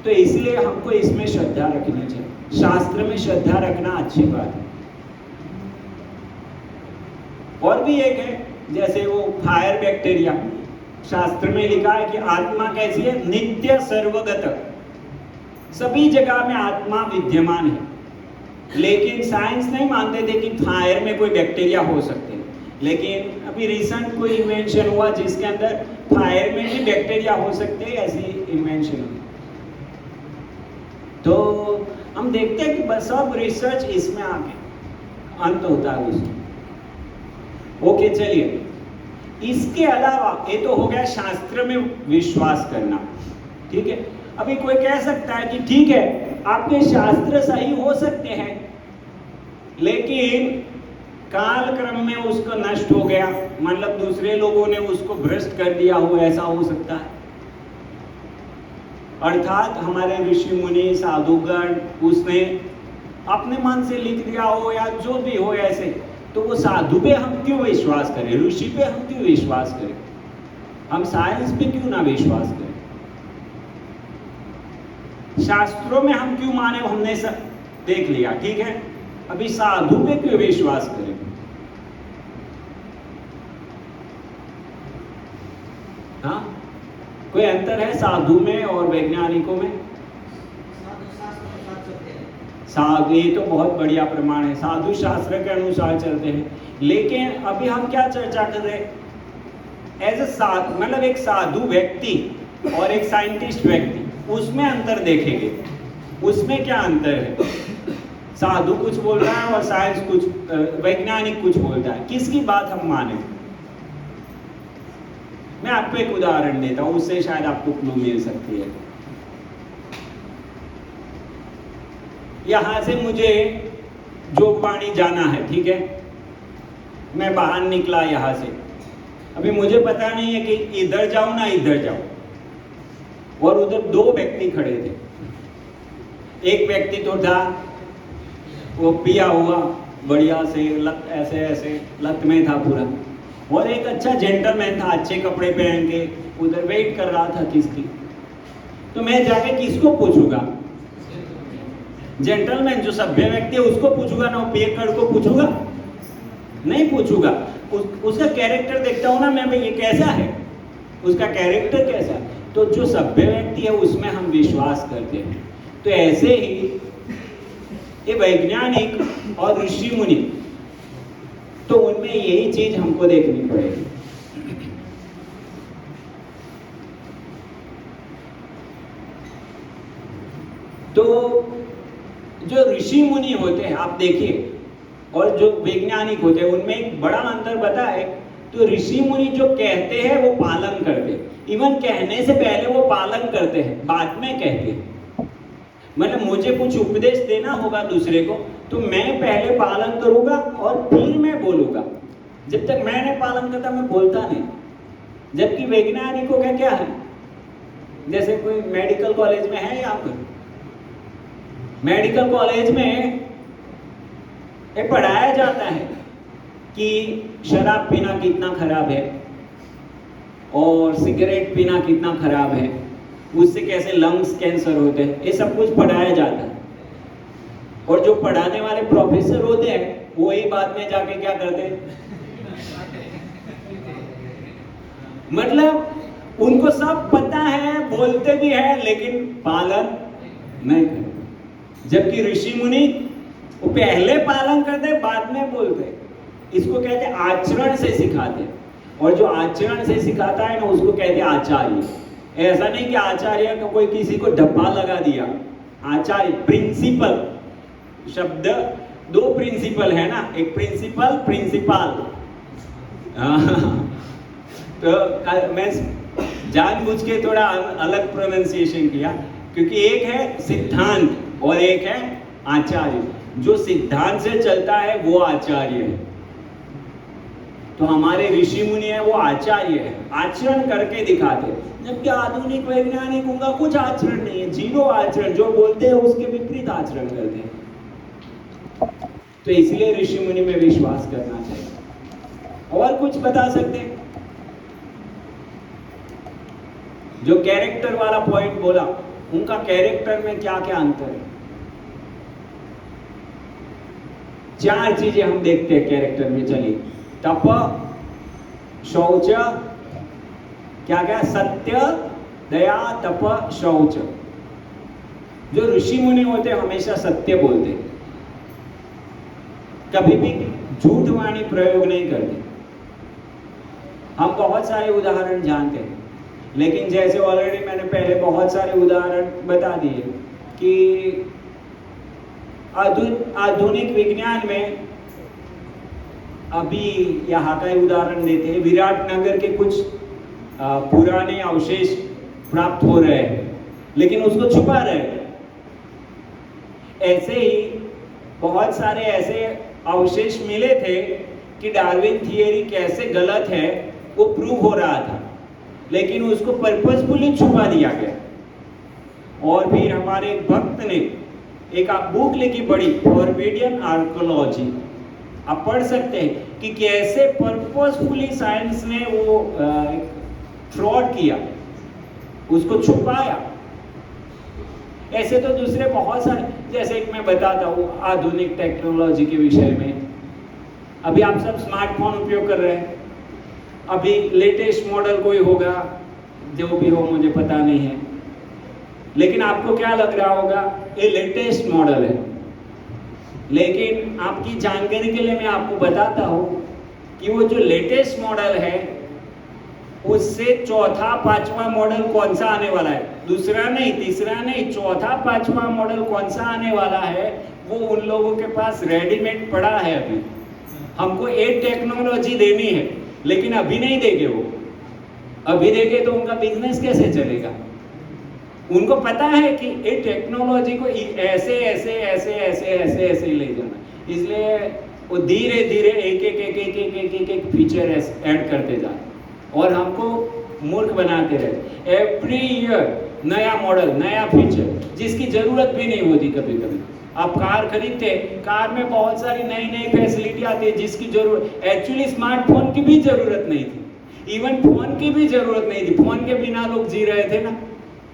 S1: तो इसलिए हमको इसमें श्रद्धा रखनी चाहिए। शास्त्र में श्रद्धा रखना अच्छी बात है। और भी एक है, जैसे वो फायर बैक्टीरिया, शास्त्र में लिखा है कि आत्मा कैसी है? नित्य सर्वगत, सभी जगह में आत्मा विद्यमान है। लेकिन साइंस नहीं मानते थे कि फायर में कोई बैक्टीरिया हो सकते हैं। लेकिन अभी रिसेंट कोई इन्वेंशन हुआ जिसके अंदर फायर में भी बैक्टीरिया हो सकते हैं, ऐसी इन्वेंशन हुई। तो हम देखते हैं कि बस सब रिसर्च इसमें आके अंत होता है उसमें। ओके, चलिए, इसके अलावा ये तो हो गया शास्त्र में विश्वास करना, ठीक है। अभी कोई कह सकता है कि ठीक है, आपके शास्त्र सही हो सकते हैं लेकिन काल क्रम में उसको नष्ट हो गया, मतलब दूसरे लोगों ने उसको भ्रष्ट कर दिया हो, ऐसा हो सकता है। अर्थात हमारे ऋषि मुनि साधुगण उसने अपने मन से लिख दिया हो या जो भी हो ऐसे, तो वो साधु पे हम क्यों विश्वास करें, ऋषि पे हम क्यों विश्वास करें, हम साइंस पे क्यों ना विश्वास करें, शास्त्रों में हम क्यों माने, हमने सब देख लिया, ठीक है। अभी साधु पे क्यों विश्वास करें? हाँ, कोई अंतर है साधु में और वैज्ञानिकों में? साधु, ये तो बहुत बढ़िया प्रमाण है, साधु शास्त्र के अनुसार चलते हैं। लेकिन अभी हम क्या चर्चा कर रहे हैं? एज ए साधु, मतलब एक साधु व्यक्ति और एक साइंटिस्ट व्यक्ति, उसमें अंतर देखेंगे। उसमें क्या अंतर है? साधु कुछ बोल रहा है और साइंस कुछ, वैज्ञानिक कुछ बोलता है, किसकी बात हम माने? मैं आपको एक उदाहरण देता हूं, उससे शायद आपको क्लू मिल सकती है। यहां से मुझे जोगबाणी जाना है, ठीक है, मैं बाहर निकला यहाँ से, अभी मुझे पता नहीं है कि इधर जाऊं ना इधर जाऊं, और उधर दो व्यक्ति खड़े थे। एक व्यक्ति तो था वो पिया हुआ बढ़िया से, लत ऐसे ऐसे लत में था पूरा, और एक अच्छा जेंटलमैन था, अच्छे कपड़े पहन के उधर वेट कर रहा था किसकी। तो मैं जाके किसको पूछूंगा? जेंटलमैन जो सभ्य व्यक्ति है उसको पूछूंगा ना, पियक्कड़ को पूछूंगा? नहीं पूछूंगा। उसका कैरेक्टर देखता हूं ना मैं, भाई ये कैसा है, उसका कैरेक्टर कैसा है, तो जो सभ्य व्यक्ति है उसमें हम विश्वास करते हैं। तो ऐसे ही ये वैज्ञानिक और ऋषि मुनि, तो उनमें यही चीज हमको देखनी पड़ेगी। तो जो ऋषि मुनि होते हैं आप देखिए, और जो वैज्ञानिक होते हैं उनमें एक बड़ा अंतर बताए। तो ऋषि मुनि जो कहते हैं वो पालन करते हैं, इवन कहने से पहले वो पालन करते हैं, बाद में कहते हैं। मतलब मुझे कुछ उपदेश देना होगा दूसरे को, तो मैं पहले पालन करूंगा और फिर मैं बोलूंगा। जब तक मैं नहीं पालन करता मैं बोलता नहीं। जबकि वैज्ञानिकों का क्या है, जैसे कोई मेडिकल कॉलेज में है, यहाँ पर मेडिकल कॉलेज में ये पढ़ाया जाता है कि शराब पीना कितना खराब है और सिगरेट पीना कितना खराब है, उससे कैसे लंग्स कैंसर होते हैं, ये सब कुछ पढ़ाया जाता है। और जो पढ़ाने वाले प्रोफेसर होते हैं वो ही बाद में जाके क्या करते हैं, मतलब उनको सब पता है, बोलते भी है, लेकिन पालन नहीं करते। जबकि ऋषि मुनि वो पहले पालन करते बाद में बोलते। इसको कहते हैं आचरण से सिखाते, और जो आचरण से सिखाता है ना उसको कहते हैं आचार्य। ऐसा नहीं कि आचार्य का कोई किसी को डब्बा लगा दिया। आचार्य प्रिंसिपल शब्द, दो प्रिंसिपल है ना, एक प्रिंसिपल प्रिंसिपल। तो मैं जानबूझ के थोड़ा अलग प्रोनाउंसिएशन किया, क्योंकि एक है सिद्धांत और एक है आचार्य। जो सिद्धांत से चलता है वो आचार्य है। तो हमारे ऋषि मुनि है वो आचार्य है, आचरण करके दिखाते। जबकि आधुनिक वैज्ञानिक उनका कुछ आचरण नहीं है, जीरो आचरण, जो बोलते हैं उसके विपरीत आचरण करते हैं। तो इसलिए ऋषि मुनि में विश्वास करना चाहिए। और कुछ बता सकते हैं? जो कैरेक्टर वाला पॉइंट बोला, उनका कैरेक्टर में क्या क्या अंतर है? चार चीजें हम देखते हैं कैरेक्टर में, चलिए। तप, शौच, क्या क्या, सत्य, दया, तप, शौच। जो ऋषि मुनि होते हैं हमेशा सत्य बोलते हैं, कभी भी झूठ वाणी प्रयोग नहीं करते। हम बहुत सारे उदाहरण जानते हैं, लेकिन जैसे ऑलरेडी मैंने पहले बहुत सारे उदाहरण बता दिए कि आधुनिक विज्ञान में अभी यहाँ का उदाहरण देते हैं, विराटनगर के कुछ पुराने अवशेष प्राप्त हो रहे हैं, लेकिन उसको छुपा रहे हैं। ऐसे ही बहुत सारे ऐसे अवशेष मिले थे कि डार्विन थियरी कैसे गलत है वो प्रूव हो रहा था, लेकिन उसको पर्पसफुली छुपा दिया गया। और फिर हमारे एक भक्त ने एक बुक लिखी बड़ी, फॉरबिडन आर्कियोलॉजी। आप पढ़ सकते हैं कि कैसे पर्पसफुली साइंस ने वो फ्रॉड किया, उसको छुपाया। ऐसे तो दूसरे बहुत सारे, जैसे एक मैं बताता हूँ आधुनिक टेक्नोलॉजी के विषय में। अभी आप सब स्मार्टफोन उपयोग कर रहे हैं, अभी लेटेस्ट मॉडल कोई होगा, जो भी हो मुझे पता नहीं है, लेकिन आपको क्या लग रहा होगा ये लेटेस्ट मॉडल है। लेकिन आपकी जानकारी के लिए मैं आपको बताता हूँ कि वो जो लेटेस्ट मॉडल है उससे चौथा पांचवा मॉडल कौन सा आने वाला है, दूसरा नहीं, तीसरा नहीं, चौथा पांचवा मॉडल कौन सा आने वाला है, वो उन लोगों के पास रेडीमेड पड़ा है। अभी हमको एक टेक्नोलॉजी देनी है, लेकिन अभी नहीं देंगे वो। अभी देंगे तो उनका बिजनेस कैसे चलेगा? उनको पता है कि ये टेक्नोलॉजी को ऐसे ऐसे ऐसे ऐसे ऐसे ऐसे ले जाना, इसलिए वो धीरे धीरे एक फीचर ऐड करते जाते और हमको मूर्ख बनाते रहते। एवरी ईयर नया मॉडल, नया फीचर जिसकी जरूरत भी नहीं होती। कभी कभी आप कार खरीदते, कार में बहुत सारी नई नई फैसिलिटी आती है जिसकी जरूरत, एक्चुअली स्मार्टफोन की भी जरूरत नहीं थी, इवन फोन की भी जरूरत नहीं थी। फोन के बिना लोग जी रहे थे ना,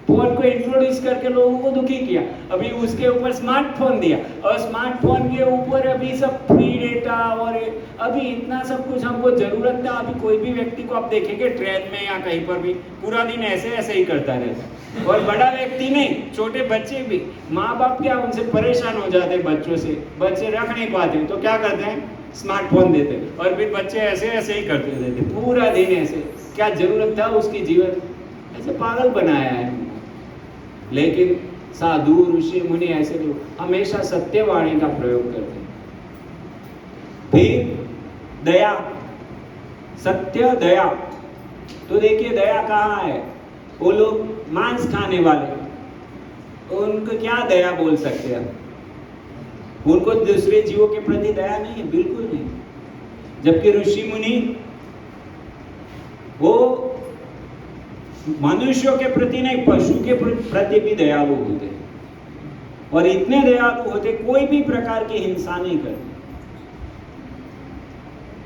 S1: फोन को इंट्रोड्यूस करके लोगों को दुखी किया, अभी उसके ऊपर स्मार्टफोन दिया और स्मार्टफोन के ऊपर अभी सब फ्री डेटा और अभी इतना सब कुछ हमको जरूरत था। अभी कोई भी व्यक्ति को आप देखेंगे ट्रेन में या कहीं पर भी पूरा दिन ऐसे ऐसे ही करता रहता है, और बड़ा व्यक्ति नहीं, छोटे बच्चे भी, माँ बाप क्या उनसे परेशान हो जाते बच्चों से, बच्चे रख नहीं पाते तो क्या करते हैं, स्मार्टफोन देते और फिर बच्चे ऐसे ऐसे ही करते रहते पूरा दिन ऐसे। क्या जरूरत था उसकी जीवन, ऐसे पागल बनाया है। लेकिन साधु ऋषि मुनि ऐसे लोग हमेशा सत्यवाणी का प्रयोग करते हैं। फिर दया, सत्य दया, तो देखिए दया कहाँ है, वो लोग मांस खाने वाले, उनको क्या दया बोल सकते हैं, उनको दूसरे जीवों के प्रति दया नहीं है, बिल्कुल नहीं। जबकि ऋषि मुनि वो मनुष्यों के प्रति नहीं, पशु के प्रति भी दयालु होते और इतने दयालु होते कोई भी प्रकार की हिंसा नहीं करते।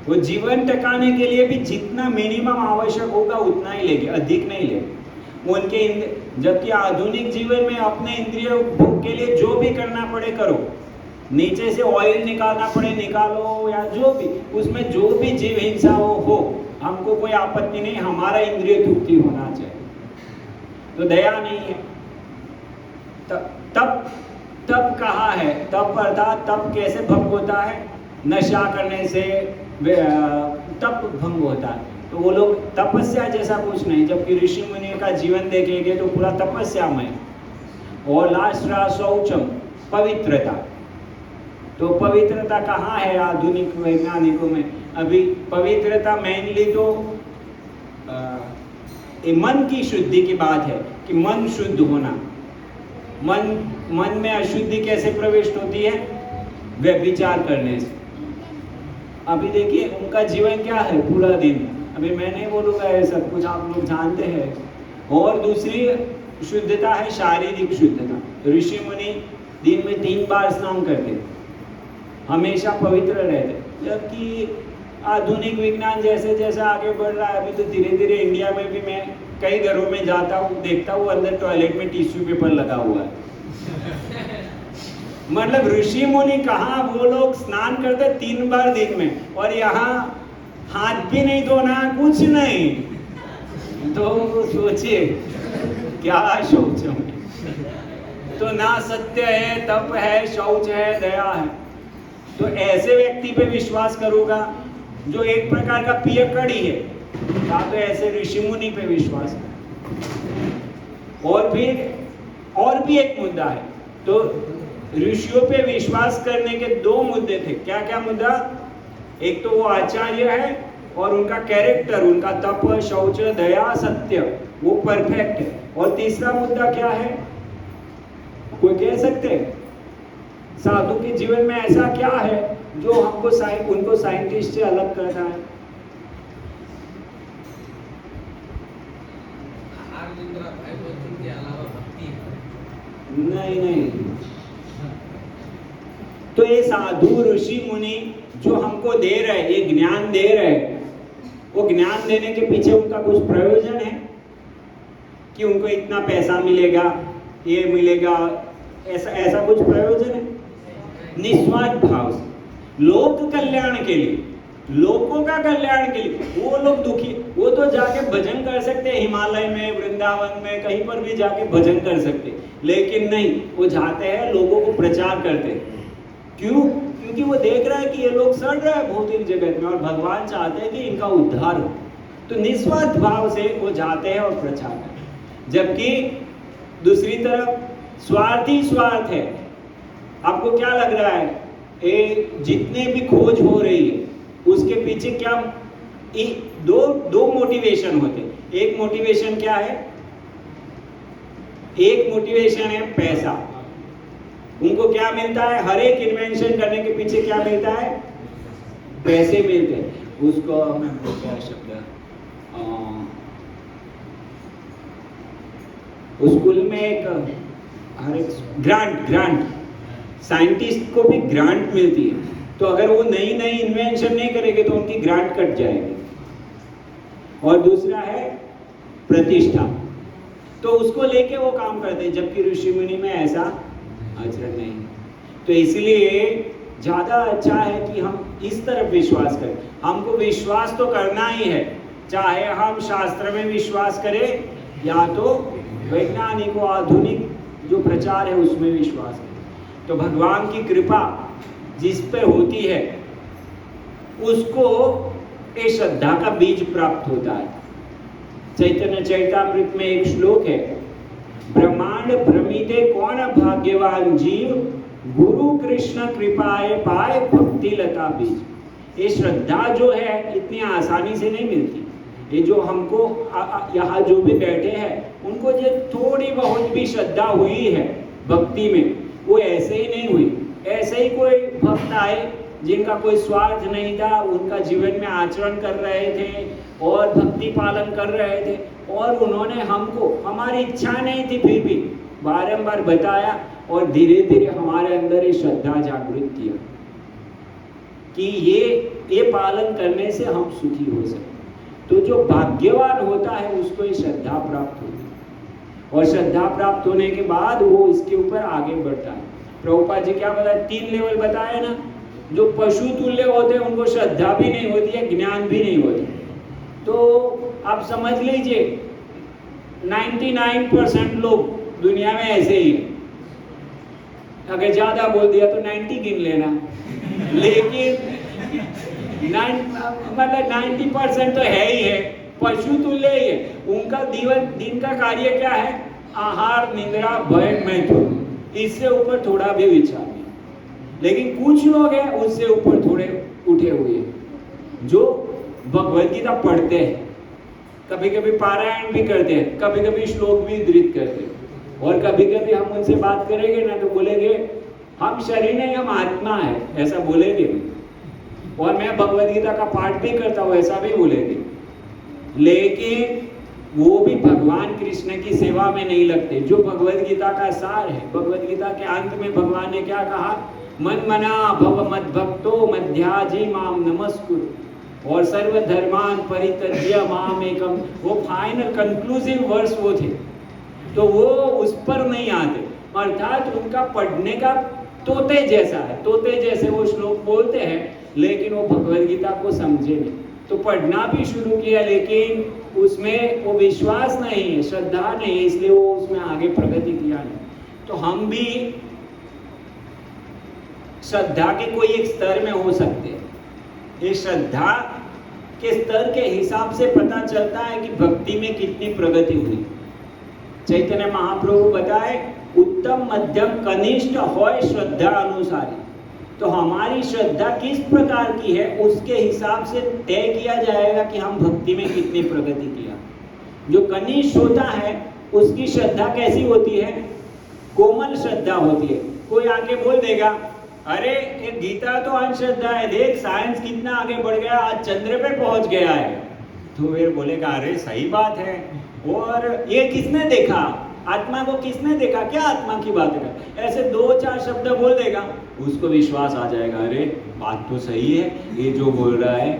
S1: वो जीवन टकाने के लिए भी जितना मिनिमम आवश्यक होगा उतना ही लेंगे, अधिक नहीं लेंगे उनके। जबकि आधुनिक जीवन में अपने इंद्रिय भोग के लिए जो भी करना पड़े करो, नीचे से ऑयल निकालना पड़े निकालो, या जो भी उसमें जो भी जीव हिंसा हो हमको कोई आपत्ति नहीं, हमारा इंद्रिय तृप्ति होना चाहिए। तो दया नहीं है। तप तप कहाँ है, तप अर्थात तप कैसे भंग होता है, नशा करने से तप भंग होता है। तो वो लोग तपस्या जैसा कुछ नहीं, जबकि ऋषि मुनि का जीवन देखेंगे तो पूरा तपस्यामय। और लास्ट रहा शौचम, पवित्रता। तो पवित्रता कहाँ है आधुनिक वैज्ञानिकों में, अभी पवित्रता मेनली तो मन की शुद्धि की बात है कि मन शुद्ध होना। मन में अशुद्धि कैसे प्रविष्ट होती है, व्यभिचार करने से। अभी देखिए उनका जीवन क्या है पूरा दिन, अभी मैं नहीं बोलूँगा ये सब कुछ आप लोग जानते हैं। और दूसरी शुद्धता है शारीरिक शुद्धता। ऋषि मुनि दिन में 3 बार स्नान करते, हमेशा पवित्र रहते। जबकि आधुनिक विज्ञान जैसे जैसे आगे बढ़ रहा है, अभी तो धीरे धीरे इंडिया में भी मैं कई घरों में जाता हूँ, देखता हूँ अंदर टॉयलेट में टिश्यू पेपर लगा हुआ है। मतलब ऋषि मुनि कहाँ, वो लोग स्नान करते 3 बार दिन में, और यहाँ हाथ भी नहीं धोना, कुछ नहीं। तो सोचिए क्या शौच है। तो ना सत्य है, तप है, शौच है, दया है। तो ऐसे व्यक्ति पे विश्वास करूंगा जो एक प्रकार का पियक्कड़ी है, या तो ऐसे ऋषि मुनि पे विश्वास कर। और फिर और भी एक मुद्दा है, तो ऋषियों पे विश्वास करने के 2 मुद्दे थे। क्या क्या मुद्दा, एक तो वो आचार्य है और उनका कैरेक्टर, उनका तप, शौच, दया, सत्य वो परफेक्ट है। और तीसरा मुद्दा क्या है, कोई कह सकते हैं साधु के जीवन में ऐसा क्या है जो हमको उनको साइंटिस्ट से अलग करता है। नहीं, तो ये साधु ऋषि मुनि जो हमको दे रहे, ये ज्ञान दे रहे, वो ज्ञान देने के पीछे उनका कुछ प्रयोजन है कि उनको इतना पैसा मिलेगा, ये मिलेगा, ऐसा कुछ प्रयोजन है? निस्वार्थ भाव से, लोक कल्याण के लिए, लोगों का कल्याण के लिए। वो लोग दुखी, वो तो जाके भजन कर सकते हैं, हिमालय में, वृंदावन में, कहीं पर भी जाके भजन कर सकते, लेकिन नहीं, वो जाते हैं लोगों को प्रचार करते। क्यों? क्योंकि वो देख रहा है कि ये लोग सड़ रहे हैं भौतिक जगत में और भगवान चाहते हैं कि इनका उद्धार हो। तो निस्वार्थ भाव से वो जाते हैं और प्रचार करते हैं। जबकि दूसरी तरफ स्वार्थी स्वार्थ है। आपको क्या लग रहा है, ये जितने भी खोज हो रही है उसके पीछे क्या दो मोटिवेशन होते हैं। एक मोटिवेशन क्या है, एक मोटिवेशन है पैसा। उनको क्या मिलता है? हर एक इन्वेंशन करने के पीछे क्या मिलता है? पैसे मिलते हैं। उसको मैं क्या शब्द स्कूल में एक हर एक ग्रांट साइंटिस्ट को भी ग्रांट मिलती है। तो अगर वो नई नई इन्वेंशन नहीं करेंगे तो उनकी ग्रांट कट जाएगी। और दूसरा है प्रतिष्ठा, तो उसको लेके वो काम करते हैं, जबकि ऋषि मुनि में ऐसा आचरण नहीं। तो इसलिए ज्यादा अच्छा है कि हम इस तरफ विश्वास करें। हमको विश्वास तो करना ही है, चाहे हम शास्त्र में विश्वास करें या तो वैज्ञानिक व आधुनिक जो प्रचार है उसमें विश्वास करें। तो भगवान की कृपा जिस पे होती है उसको एक श्रद्धा का बीज प्राप्त होता है। चैतन्य चैतामृत में एक श्लोक है, ब्रह्मांड भ्रमिते कौन भाग्यवान जीव, गुरु कृष्ण कृपाए पाए भक्ति लता बीज। ये श्रद्धा जो है इतनी आसानी से नहीं मिलती। ये जो हमको यहाँ जो भी बैठे हैं उनको जो थोड़ी बहुत भी श्रद्धा हुई है भक्ति में, वो ऐसे ही नहीं हुई। ऐसे ही कोई भक्त आए जिनका कोई स्वार्थ नहीं था, उनका जीवन में आचरण कर रहे थे और भक्ति पालन कर रहे थे, और उन्होंने हमको, हमारी इच्छा नहीं थी फिर भी बारंबार बताया, और धीरे धीरे हमारे अंदर ये श्रद्धा जागृत किया कि ये पालन करने से हम सुखी हो सकते। तो जो भाग्यवान होता है उसको ये श्रद्धा प्राप्त होती है, और श्रद्धा प्राप्त होने के बाद वो इसके ऊपर आगे बढ़ता है। प्रभुपाद जी क्या बताया? 3 लेवल बताया ना। जो पशु तुल्य होते हैं उनको श्रद्धा भी नहीं होती है, ज्ञान भी नहीं होती। तो आप समझ लीजिए 99% लोग दुनिया में ऐसे ही हैं। अगर ज्यादा बोल दिया तो 90 गिन लेना, लेकिन मतलब 90% तो है ही है, पशु तुल्य ही है। उनका दिन का कार्य क्या है? आहार, निद्रा, भय, मैथुन, इससे ऊपर थोड़ा भी विचार नहीं। लेकिन कुछ लोग हैं उससे ऊपर थोड़े उठे हुए हैं, जो भगवद गीता पढ़ते हैं, कभी कभी पारायण भी करते हैं, कभी कभी श्लोक भी उद्धृत करते हैं, और कभी कभी हम उनसे बात करेंगे ना तो बोलेंगे हम शरीर नहीं, हम आत्मा है, ऐसा बोलेंगे। और मैं भगवद गीता का पाठ भी करता हूँ, ऐसा भी बोलेंगे। लेकिन वो भी भगवान कृष्ण की सेवा में नहीं लगते। जो भगवद गीता का सार है, भगवद गीता के अंत में भगवान ने क्या कहा? मन मना भव मद भक्तो मध्याजी माम नमस्कुरु और सर्व धर्मान परित्यज्य माम एकम। वो फाइनल कंक्लूसिव वर्स वो थे, तो वो उस पर नहीं आते। अर्थात उनका पढ़ने का तोते जैसा है, तोते जैसे वो श्लोक बोलते हैं, लेकिन वो भगवद गीता को समझे नहीं। तो पढ़ना भी शुरू किया, लेकिन उसमें वो विश्वास नहीं है, श्रद्धा नहीं है, इसलिए वो उसमें आगे प्रगति किया नहीं। तो हम भी श्रद्धा के कोई एक स्तर में हो सकते हैं। ये श्रद्धा के स्तर के हिसाब से पता चलता है कि भक्ति में कितनी प्रगति हुई। चैतन्य महाप्रभु बताए, उत्तम मध्यम कनिष्ठ होय श्रद्धा अनुसारी। तो हमारी श्रद्धा किस प्रकार की है उसके हिसाब से तय किया जाएगा कि हम भक्ति में कितनी प्रगति किया। जो कनिष्ठ होता है उसकी श्रद्धा कैसी होती है? कोमल श्रद्धा होती है। कोई आके बोल देगा, अरे ये गीता तो अंधश्रद्धा है, देख साइंस कितना आगे बढ़ गया, आज चंद्र पे पहुंच गया है। तो फिर बोलेगा, अरे सही बात है, और ये किसने देखा? आत्मा को किसने देखा? क्या आत्मा की बात है? ऐसे 2-4 शब्द बोल देगा, उसको विश्वास आ जाएगा, अरे बात तो सही है, ये जो बोल रहा है।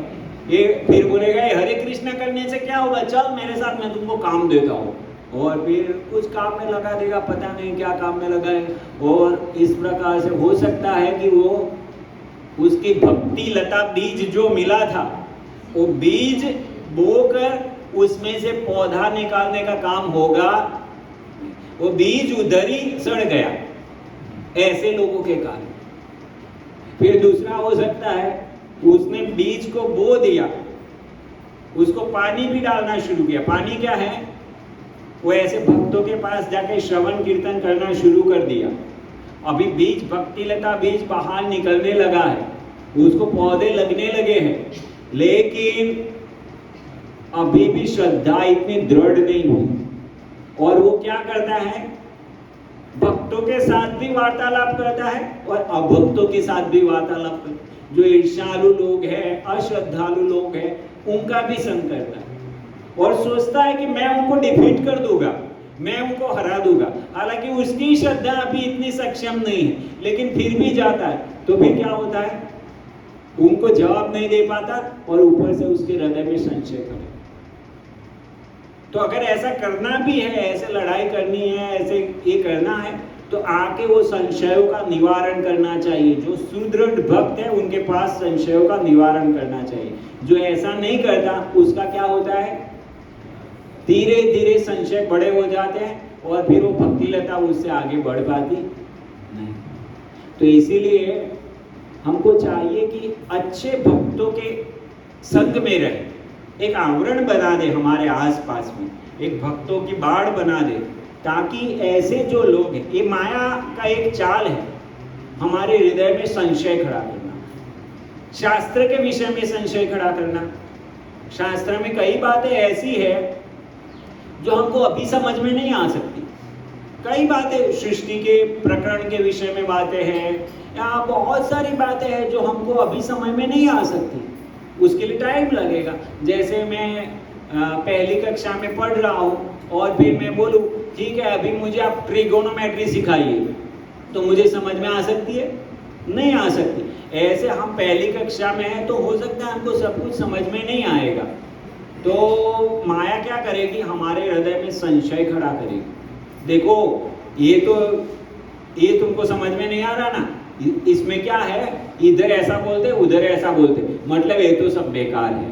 S1: ये फिर बोलेगा, हरे कृष्ण करने से क्या होगा, चल मेरे साथ, मैं तुमको काम देता हूँ। और फिर कुछ काम में लगा देगा, पता नहीं क्या काम में लगा है। और इस प्रकार से हो सकता है कि वो उसकी भक्ति लता बीज जो मिला था, वो बीज बोकर उसमें से पौधा निकालने का काम होगा, वो बीज उधर ही सड़ गया, ऐसे लोगों के कारण। फिर दूसरा हो सकता है, उसने बीज को बो दिया, उसको पानी भी डालना शुरू किया। पानी क्या है? वो ऐसे भक्तों के पास जाके श्रवण कीर्तन करना शुरू कर दिया। अभी बीज, भक्ति लता बीज बाहर निकलने लगा है, उसको पौधे लगने लगे हैं, लेकिन अभी भी श्रद्धा इतनी दृढ़ नहीं हुई। और वो क्या करता है? भक्तों के साथ भी वार्तालाप करता है और अभक्तों के साथ भी वार्तालाप करता है। जो ईर्ष्यालु लोग हैं, अश्रद्धालु लोग हैं, उनका भी संग करता है और सोचता है कि मैं उनको डिफीट कर दूंगा, मैं उनको हरा दूंगा। हालांकि उसकी श्रद्धा अभी इतनी सक्षम नहीं है, लेकिन फिर भी जाता है। तो फिर क्या होता है, उनको जवाब नहीं दे पाता और ऊपर से उसके हृदय में संशय करे। तो अगर ऐसा करना भी है, ऐसे लड़ाई करनी है, ऐसे ये करना है, तो आके वो संशयों का निवारण करना चाहिए। जो सुदृढ़ भक्त है उनके पास संशयों का निवारण करना चाहिए। जो ऐसा नहीं करता उसका क्या होता है, धीरे धीरे संशय बड़े हो जाते हैं और फिर वो भक्ति लता उससे आगे बढ़ पाती नहीं। तो इसीलिए हमको चाहिए कि अच्छे भक्तों के संग में रहे, एक आवरण बना दे हमारे आसपास में, एक भक्तों की बाढ़ बना दे, ताकि ऐसे जो लोग हैं, ये माया का एक चाल है हमारे हृदय में संशय खड़ा करना, शास्त्र के विषय में संशय खड़ा करना। शास्त्र में कई बातें ऐसी है जो हमको अभी समझ में नहीं आ सकती। कई बातें सृष्टि के प्रकरण के विषय में बातें हैं, या बहुत सारी बातें हैं जो हमको अभी समझ में नहीं आ सकती, उसके लिए टाइम लगेगा। जैसे मैं पहली कक्षा में पढ़ रहा हूँ और फिर मैं बोलूँ ठीक है अभी मुझे आप ट्रिगोनोमेट्री सिखाइए, तो मुझे समझ में आ सकती है? नहीं आ सकती। ऐसे हम पहली कक्षा में हैं तो हो सकता है हमको सब कुछ समझ में नहीं आएगा। तो माया क्या करेगी, हमारे हृदय में संशय खड़ा करेगी। देखो ये तुमको समझ में नहीं आ रहा ना, इसमें क्या है, इधर ऐसा बोलते उधर ऐसा बोलते, मतलब ये तो सब बेकार है,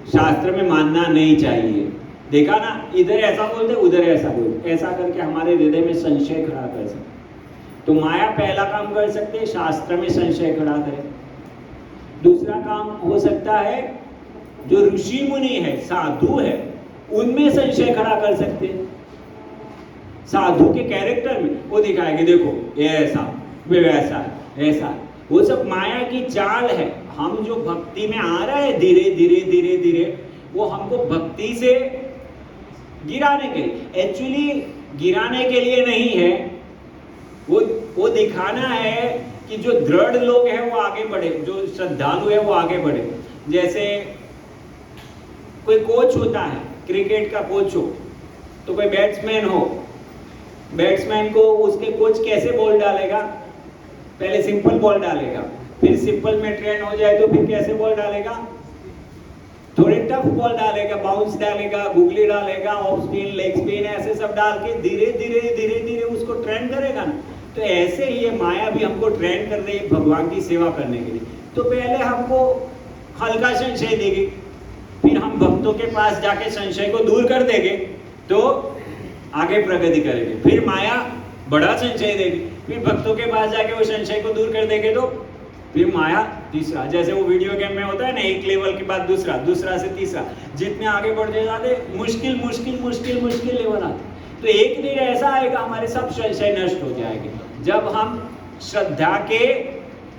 S1: शास्त्र में मानना नहीं चाहिए। देखा ना, इधर ऐसा बोलते उधर ऐसा बोलते, ऐसा करके हमारे हृदय में संशय खड़ा कर सकते। तो माया पहला काम कर सकते हैं, शास्त्र में संशय खड़ा करे। दूसरा काम हो सकता है जो ऋषि मुनि है, साधु है, उनमें संशय खड़ा कर सकते हैं। साधु के कैरेक्टर में वो दिखाएंगे देखो ये ऐसा, वे वैसा है, ऐसा है। वो सब माया की चाल है। हम जो भक्ति में आ रहे हैं धीरे धीरे धीरे धीरे, वो हमको भक्ति से गिराने के लिए, एक्चुअली गिराने के लिए नहीं है, वो दिखाना है कि जो दृढ़ लोग हैं वो आगे बढ़े, जो श्रद्धालु है वो आगे बढ़े। जैसे कोई कोच होता है, क्रिकेट का कोच हो, तो कोई बैट्समैन हो, बैट्समैन को उसके कोच कैसे बॉल डालेगा, पहले सिंपल बॉल डालेगा, फिर सिंपल में ट्रेन हो जाए तो फिर कैसे बॉल डालेगा, थोड़े टफ बॉल डालेगा, बाउंस डालेगा, गुगली डालेगा, ऑफ स्पिन, लेग स्पिन, ऐसे सब डाल के धीरे धीरे धीरे धीरे उसको ट्रेन करेगा ना। तो ऐसे ही ये माया भी हमको ट्रेन कर रही है भगवान की सेवा करने के लिए। तो पहले हमको हल्का संशय देगी, फिर हम भक्तों के पास जाके संशय को दूर कर देंगे तो आगे प्रगति करेंगे। फिर माया बड़ा संशय देगी, फिर भक्तों के पास जाके वो संशय को दूर कर देंगे तो फिर माया तीसरा, जैसे वो वीडियो गेम में होता है ना, एक लेवल के बाद दूसरा, दूसरा से तीसरा, जितने आगे बढ़ते जाते मुश्किल मुश्किल मुश्किल मुश्किल लेवल आते। तो एक दिन ऐसा आएगा हमारे सब संशय नष्ट हो जाएंगे, जब हम श्रद्धा के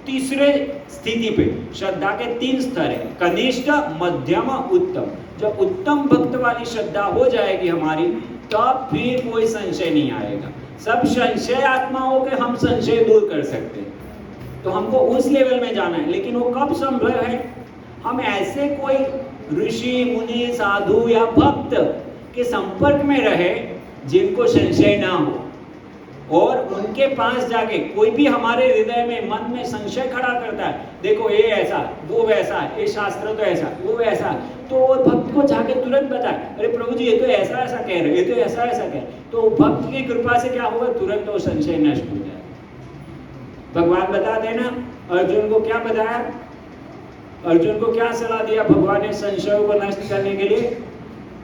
S1: तीसरे स्थिति पे, श्रद्धा के 3 स्तर है, कनिष्ठ, मध्यम, उत्तम। जब उत्तम भक्त वाली श्रद्धा हो जाएगी हमारी, तब फिर कोई संशय नहीं आएगा। सब संशय आत्माओं के हम संशय दूर कर सकते हैं। तो हमको उस लेवल में जाना है, लेकिन वो कब संभव है, हम ऐसे कोई ऋषि मुनि साधु या भक्त के संपर्क में रहे जिनको संशय ना हो, और उनके पास जाके कोई भी हमारे हृदय में मन में संशय खड़ा करता है, देखो ये ऐसा, वो वैसा है, ये शास्त्र तो ऐसा, वो वैसा, तो वो भक्त को जाके तुरंत बताए, अरे प्रभु जी ये तो ऐसा ऐसा कह रहे, ये तो ऐसा ऐसा कह रहे। तो भक्त की कृपा से क्या होगा, तुरंत वो संशय नष्ट हो जाए। भगवान बता देना अर्जुन को क्या बताया, अर्जुन को क्या सलाह दिया भगवान ने संशयों को नष्ट करने के लिए,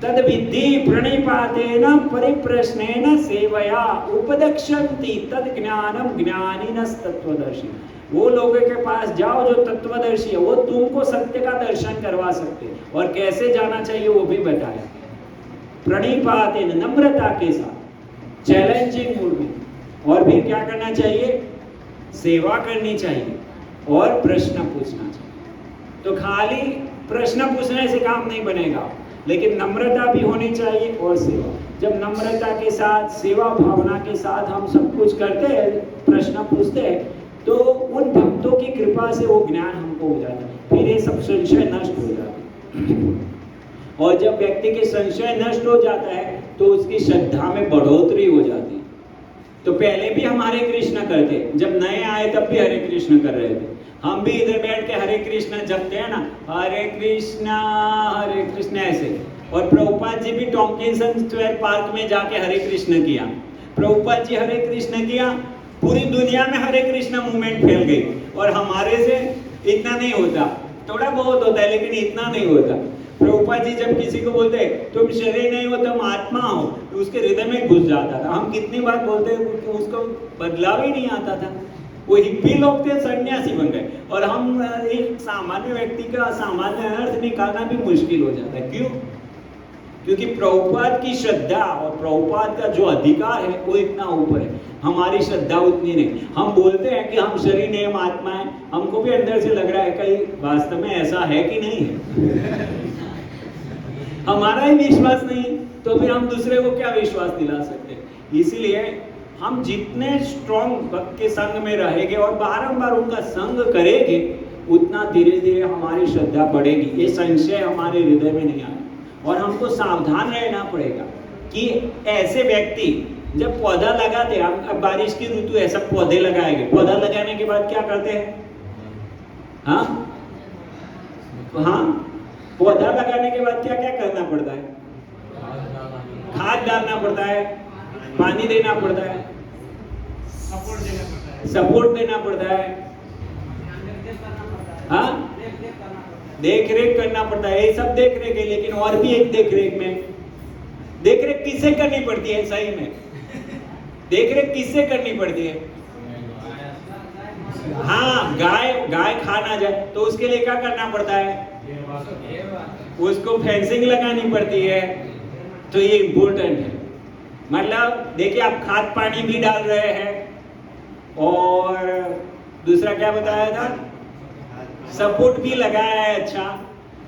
S1: तद विद्धि प्रणिपातेन परिप्रश्नेन सेवया उपदक्षन्ति तद ज्ञानम ज्ञानिनस् तत्वदर्शी। वो लोगों के पास जाओ जो तत्वदर्शी है, वो तुमको सत्य का दर्शन करवा सकते हैं, और कैसे जाना चाहिए वो भी बताया। प्रणिपातेन, नम्रता के साथ, चैलेंजिंग मूड में। और फिर क्या करना चाहिए, सेवा करनी चाहिए और प्रश्न पूछना चाहिए। तो खाली प्रश्न पूछने से काम नहीं बनेगा, लेकिन नम्रता भी होनी चाहिए और सेवा। जब नम्रता के साथ, सेवा भावना के साथ हम सब कुछ करते हैं, प्रश्न पूछते हैं, तो उन भक्तों की कृपा से वो ज्ञान हमको हो जाता है, फिर ये सब संशय नष्ट हो जाता है। और जब व्यक्ति के संशय नष्ट हो जाता है तो उसकी श्रद्धा में बढ़ोतरी हो जाती है। तो पहले भी हम हरे कृष्ण करते, जब नए आए तब भी हरे कृष्ण कर रहे थे। हम भी इधर बैठ के हरे कृष्ण जपते हैं ना, हरे कृष्ण ऐसे। और प्रभुपाद जी भी टॉम्किंसन स्क्वायर पार्क में जाके हरे कृष्ण किया। प्रभुपाद जी हरे कृष्ण किया, पूरी दुनिया में हरे कृष्ण मूवमेंट फैल गई। और हमारे से इतना नहीं होता, थोड़ा बहुत होता है लेकिन इतना नहीं होता। प्रभुपाद जी जब किसी को बोलते तुम शरीर नहीं हो तुम आत्मा हो, तो उसके हृदय में घुस जाता था। हम कितनी बार बोलते उसको बदलाव ही नहीं आता था। वो हिप्पी लोग थे, सन्यासी बन गए। और हम एक सामान्य व्यक्ति का सामान्य अर्थ निकालना भी मुश्किल हो जाता है। क्यों? क्योंकि प्रभुपाद की श्रद्धा और प्रभुपाद का जो अधिकार है वो इतना ऊपर है, हमारी श्रद्धा उतनी नहीं। हम बोलते हैं कि हम शरीर नहीं हम आत्मा है, हमको भी अंदर से लग रहा है कहीं वास्तव में ऐसा है कि नहीं है। हमारा ही विश्वास नहीं तो फिर हम दूसरे को क्या विश्वास दिला सकते हैं। इसीलिए हम जितने स्ट्रॉन्ग भक्त के संग में रहेंगे और बारंबार उनका संग करेंगे, उतना धीरे धीरे हमारी श्रद्धा बढ़ेगी। ये संशय हमारे हृदय में नहीं आए। और हमको सावधान रहना पड़ेगा कि ऐसे व्यक्ति जब पौधा लगाते हैं, अब बारिश की ऋतु है, सब पौधे लगाएंगे। पौधा लगाने के बाद क्या करते हैं? हाँ, पौधा लगाने के बाद क्या क्या करना पड़ता है? खाद डालना पड़ता है, पानी देना पड़ता है, सपोर्ट देना पड़ता है, हाँ, देख रेख करना पड़ता है। ये सब देख रेख है, लेकिन और भी एक देख रेख में, देख रेख किससे करनी पड़ती है? सही में देख रेख किससे करनी पड़ती है? हाँ, गाय खा ना जाए तो उसके लिए क्या करना पड़ता है? उसको फेंसिंग लगानी पड़ती है। तो ये इम्पोर्टेंट है। मतलब देखिए, आप खाद पानी भी डाल रहे हैं और दूसरा क्या बताया था? सपोर्ट भी लगाया है, अच्छा,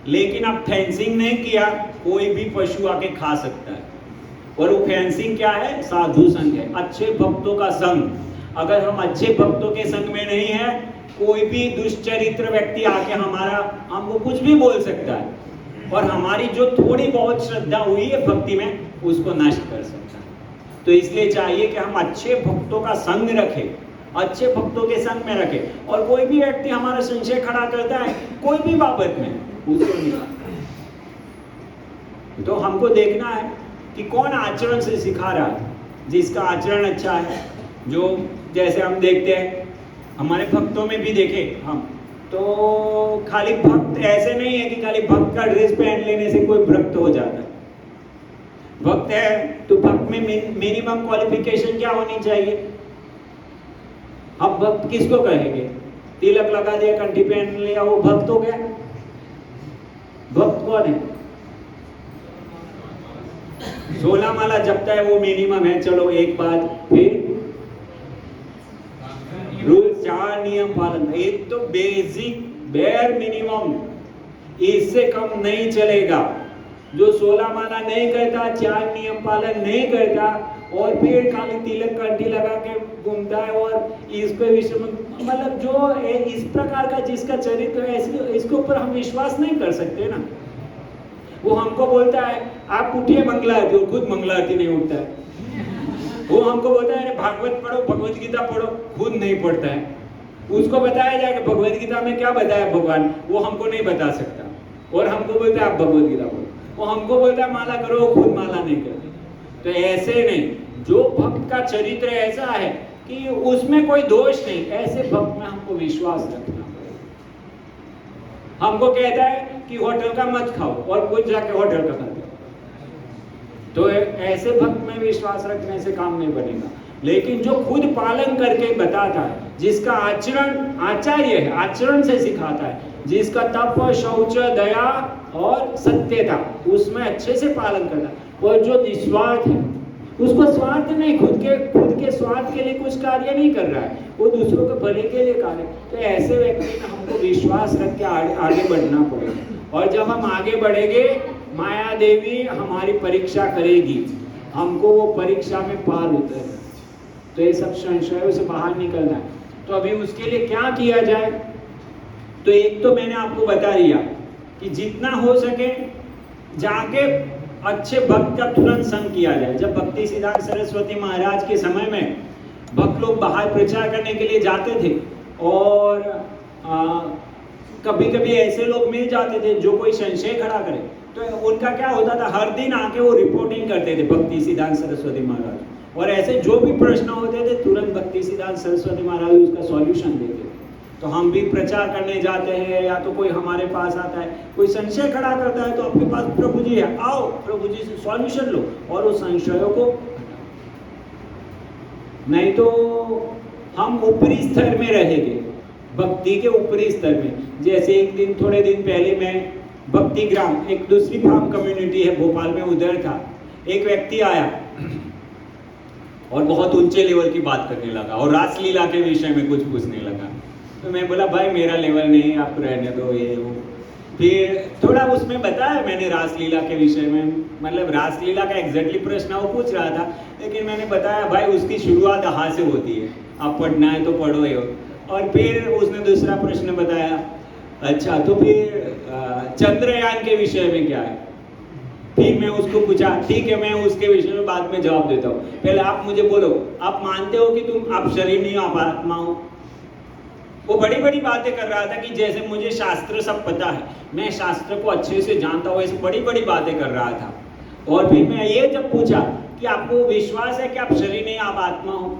S1: लेकिन अब फेंसिंग नहीं किया, कोई भी पशु आके खा सकता है। और वो फेंसिंग क्या है? साधु संग है, अच्छे भक्तों का संग। अगर हम अच्छे भक्तों के संग में नहीं है, कोई भी दुष्चरित्र व्यक्ति आके हमको कुछ भी बोल सकता है और हमारी जो थोड़ी बहुत श्रद्धा हुई है भक्ति में, उसको नष्ट कर सकता है। तो इसलिए चाहिए कि हम अच्छे भक्तों का संग रखें, अच्छे भक्तों के संग में रखें। और कोई भी व्यक्ति हमारा संशय खड़ा करता है कोई भी बाबत में, उसको निकाल। तो हमको देखना है कि कौन आचरण से सिखा रहा है, जिसका आचरण अच्छा है। जो जैसे हम देखते हैं हमारे भक्तों में भी देखे हम, तो खाली भक्त ऐसे नहीं है कि खाली भक्त का ड्रेस पहन लेने से कोई भक्त हो जाता है। भक्त है तो भक्त में मिनिमम क्वालिफिकेशन क्या होनी चाहिए? अब भक्त किसको कहेंगे? तिलक लगा दिया, कंठी पहन लिया, वो भक्त हो गया? भक्त कौन है? 16 माला जपता है, वो मिनिमम है। चलो एक बात, फिर रूल 4 नियम पालन, एक तो बेसिक बेयर मिनिमम, इससे कम नहीं चलेगा। जो 16 माला नहीं करता, 4 नियम पालन नहीं करता और फिर खाली तिलक कंठी लगा के घूमता है और इस पे मतलब जो इस प्रकार का जिसका चरित्र है, इसके ऊपर हम विश्वास नहीं कर सकते ना। वो हमको बोलता है आप उठिए मंगला आरती, और खुद मंगला आरती नहीं उठता है। वो हमको बोलता है भागवत पढ़ो, भगवत गीता पढ़ो, खुद नहीं पढ़ता है। उसको बताया जाएगा भगवत गीता में क्या बताया भगवान, वो हमको नहीं बता सकता। और हमको बोलता है आप भगवत गीता पढ़ो, वो हमको बोलता है माला करो, खुद माला नहीं करते। तो ऐसे नहीं, जो भक्त का चरित्र ऐसा है कि उसमें कोई दोष नहीं, ऐसे भक्त में हमको विश्वास रखना पड़ेगा। हमको कहता है कि होटल का मत खाओ और खुद जाके होटल का खाते, तो ऐसे भक्त में विश्वास रखने से काम नहीं बनेगा। लेकिन जो खुद पालन करके बताता है, जिसका आचरण आचार्य है, आचरण से सिखाता है, जिसका तप शौच दया और सत्यता उसमें अच्छे से पालन करता है, और जो निस्वार्थ है, उसको स्वार्थ नहीं, खुद के स्वार्थ के लिए कुछ कार्य नहीं कर रहा है, वो दूसरों के भले के लिए कार्य। तो ऐसे व्यक्ति में हमको विश्वास रख के आगे बढ़ना पड़ेगा। और जब हम आगे बढ़ेंगे, माया देवी हमारी परीक्षा करेगी
S2: हमको वो परीक्षा में पार उतरना। तो ये सब संशयों से बाहर निकलना है। तो अभी उसके लिए क्या किया जाए? तो एक तो मैंने आपको बता दिया कि जितना हो सके जाके अच्छे भक्त का तुरंत संग किया जाए। जब भक्ति सिद्धांत सरस्वती महाराज के समय में भक्त लोग बाहर प्रचार करने के लिए जाते थे और कभी कभी ऐसे लोग मिल जाते थे जो कोई संशय खड़ा करे, तो उनका क्या होता था, हर दिन आके वो रिपोर्टिंग करते थे भक्ति सिद्धांत सरस्वती महाराज, और ऐसे जो भी प्रश्न होते थे तुरंत भक्ति सिद्धांत सरस्वती महाराज उसका सॉल्यूशन देते थे। तो हम भी प्रचार करने जाते हैं या तो कोई हमारे पास आता है, कोई संशय खड़ा करता है, तो आपके पास प्रभु जी है, आओ प्रभु जी से सॉल्यूशन लो और उस संशयों को, नहीं तो हम ऊपरी स्तर में रहेंगे, भक्ति के ऊपरी स्तर में। जैसे एक दिन थोड़े दिन पहले मैं भक्ति ग्राम, एक दूसरी फार्म कम्युनिटी है भोपाल में, उधर था, एक व्यक्ति आया और बहुत ऊंचे लेवल की बात करने लगा और रासलीला के विषय में कुछ पूछने लगा। तो मैं बोला भाई मेरा लेवल नहीं, आप रहने दो ये वो। फिर थोड़ा उसमें बताया मैंने रासलीला के विषय में, मतलब रासलीला का एग्जैक्टली प्रश्न वो पूछ रहा था, लेकिन मैंने बताया भाई उसकी शुरुआत यहाँ से होती है, आप पढ़ना है तो पढ़ो ये। और फिर उसने दूसरा प्रश्न बताया, अच्छा तो फिर चंद्रयान के विषय में क्या है? फिर मैं उसको पूछा, ठीक है मैं उसके विषय में बाद में जवाब देता हूँ, पहले आप मुझे बोलो, आप मानते हो कि आप शरीर नहीं आप आत्मा हो? वो बड़ी बड़ी बातें कर रहा था कि जैसे मुझे शास्त्र सब पता है, मैं शास्त्र को अच्छे से जानता हूँ, ऐसी बड़ी बड़ी बातें कर रहा था। और फिर मैं ये जब पूछा कि आपको विश्वास है कि आप शरीर नहीं आप आत्मा हो,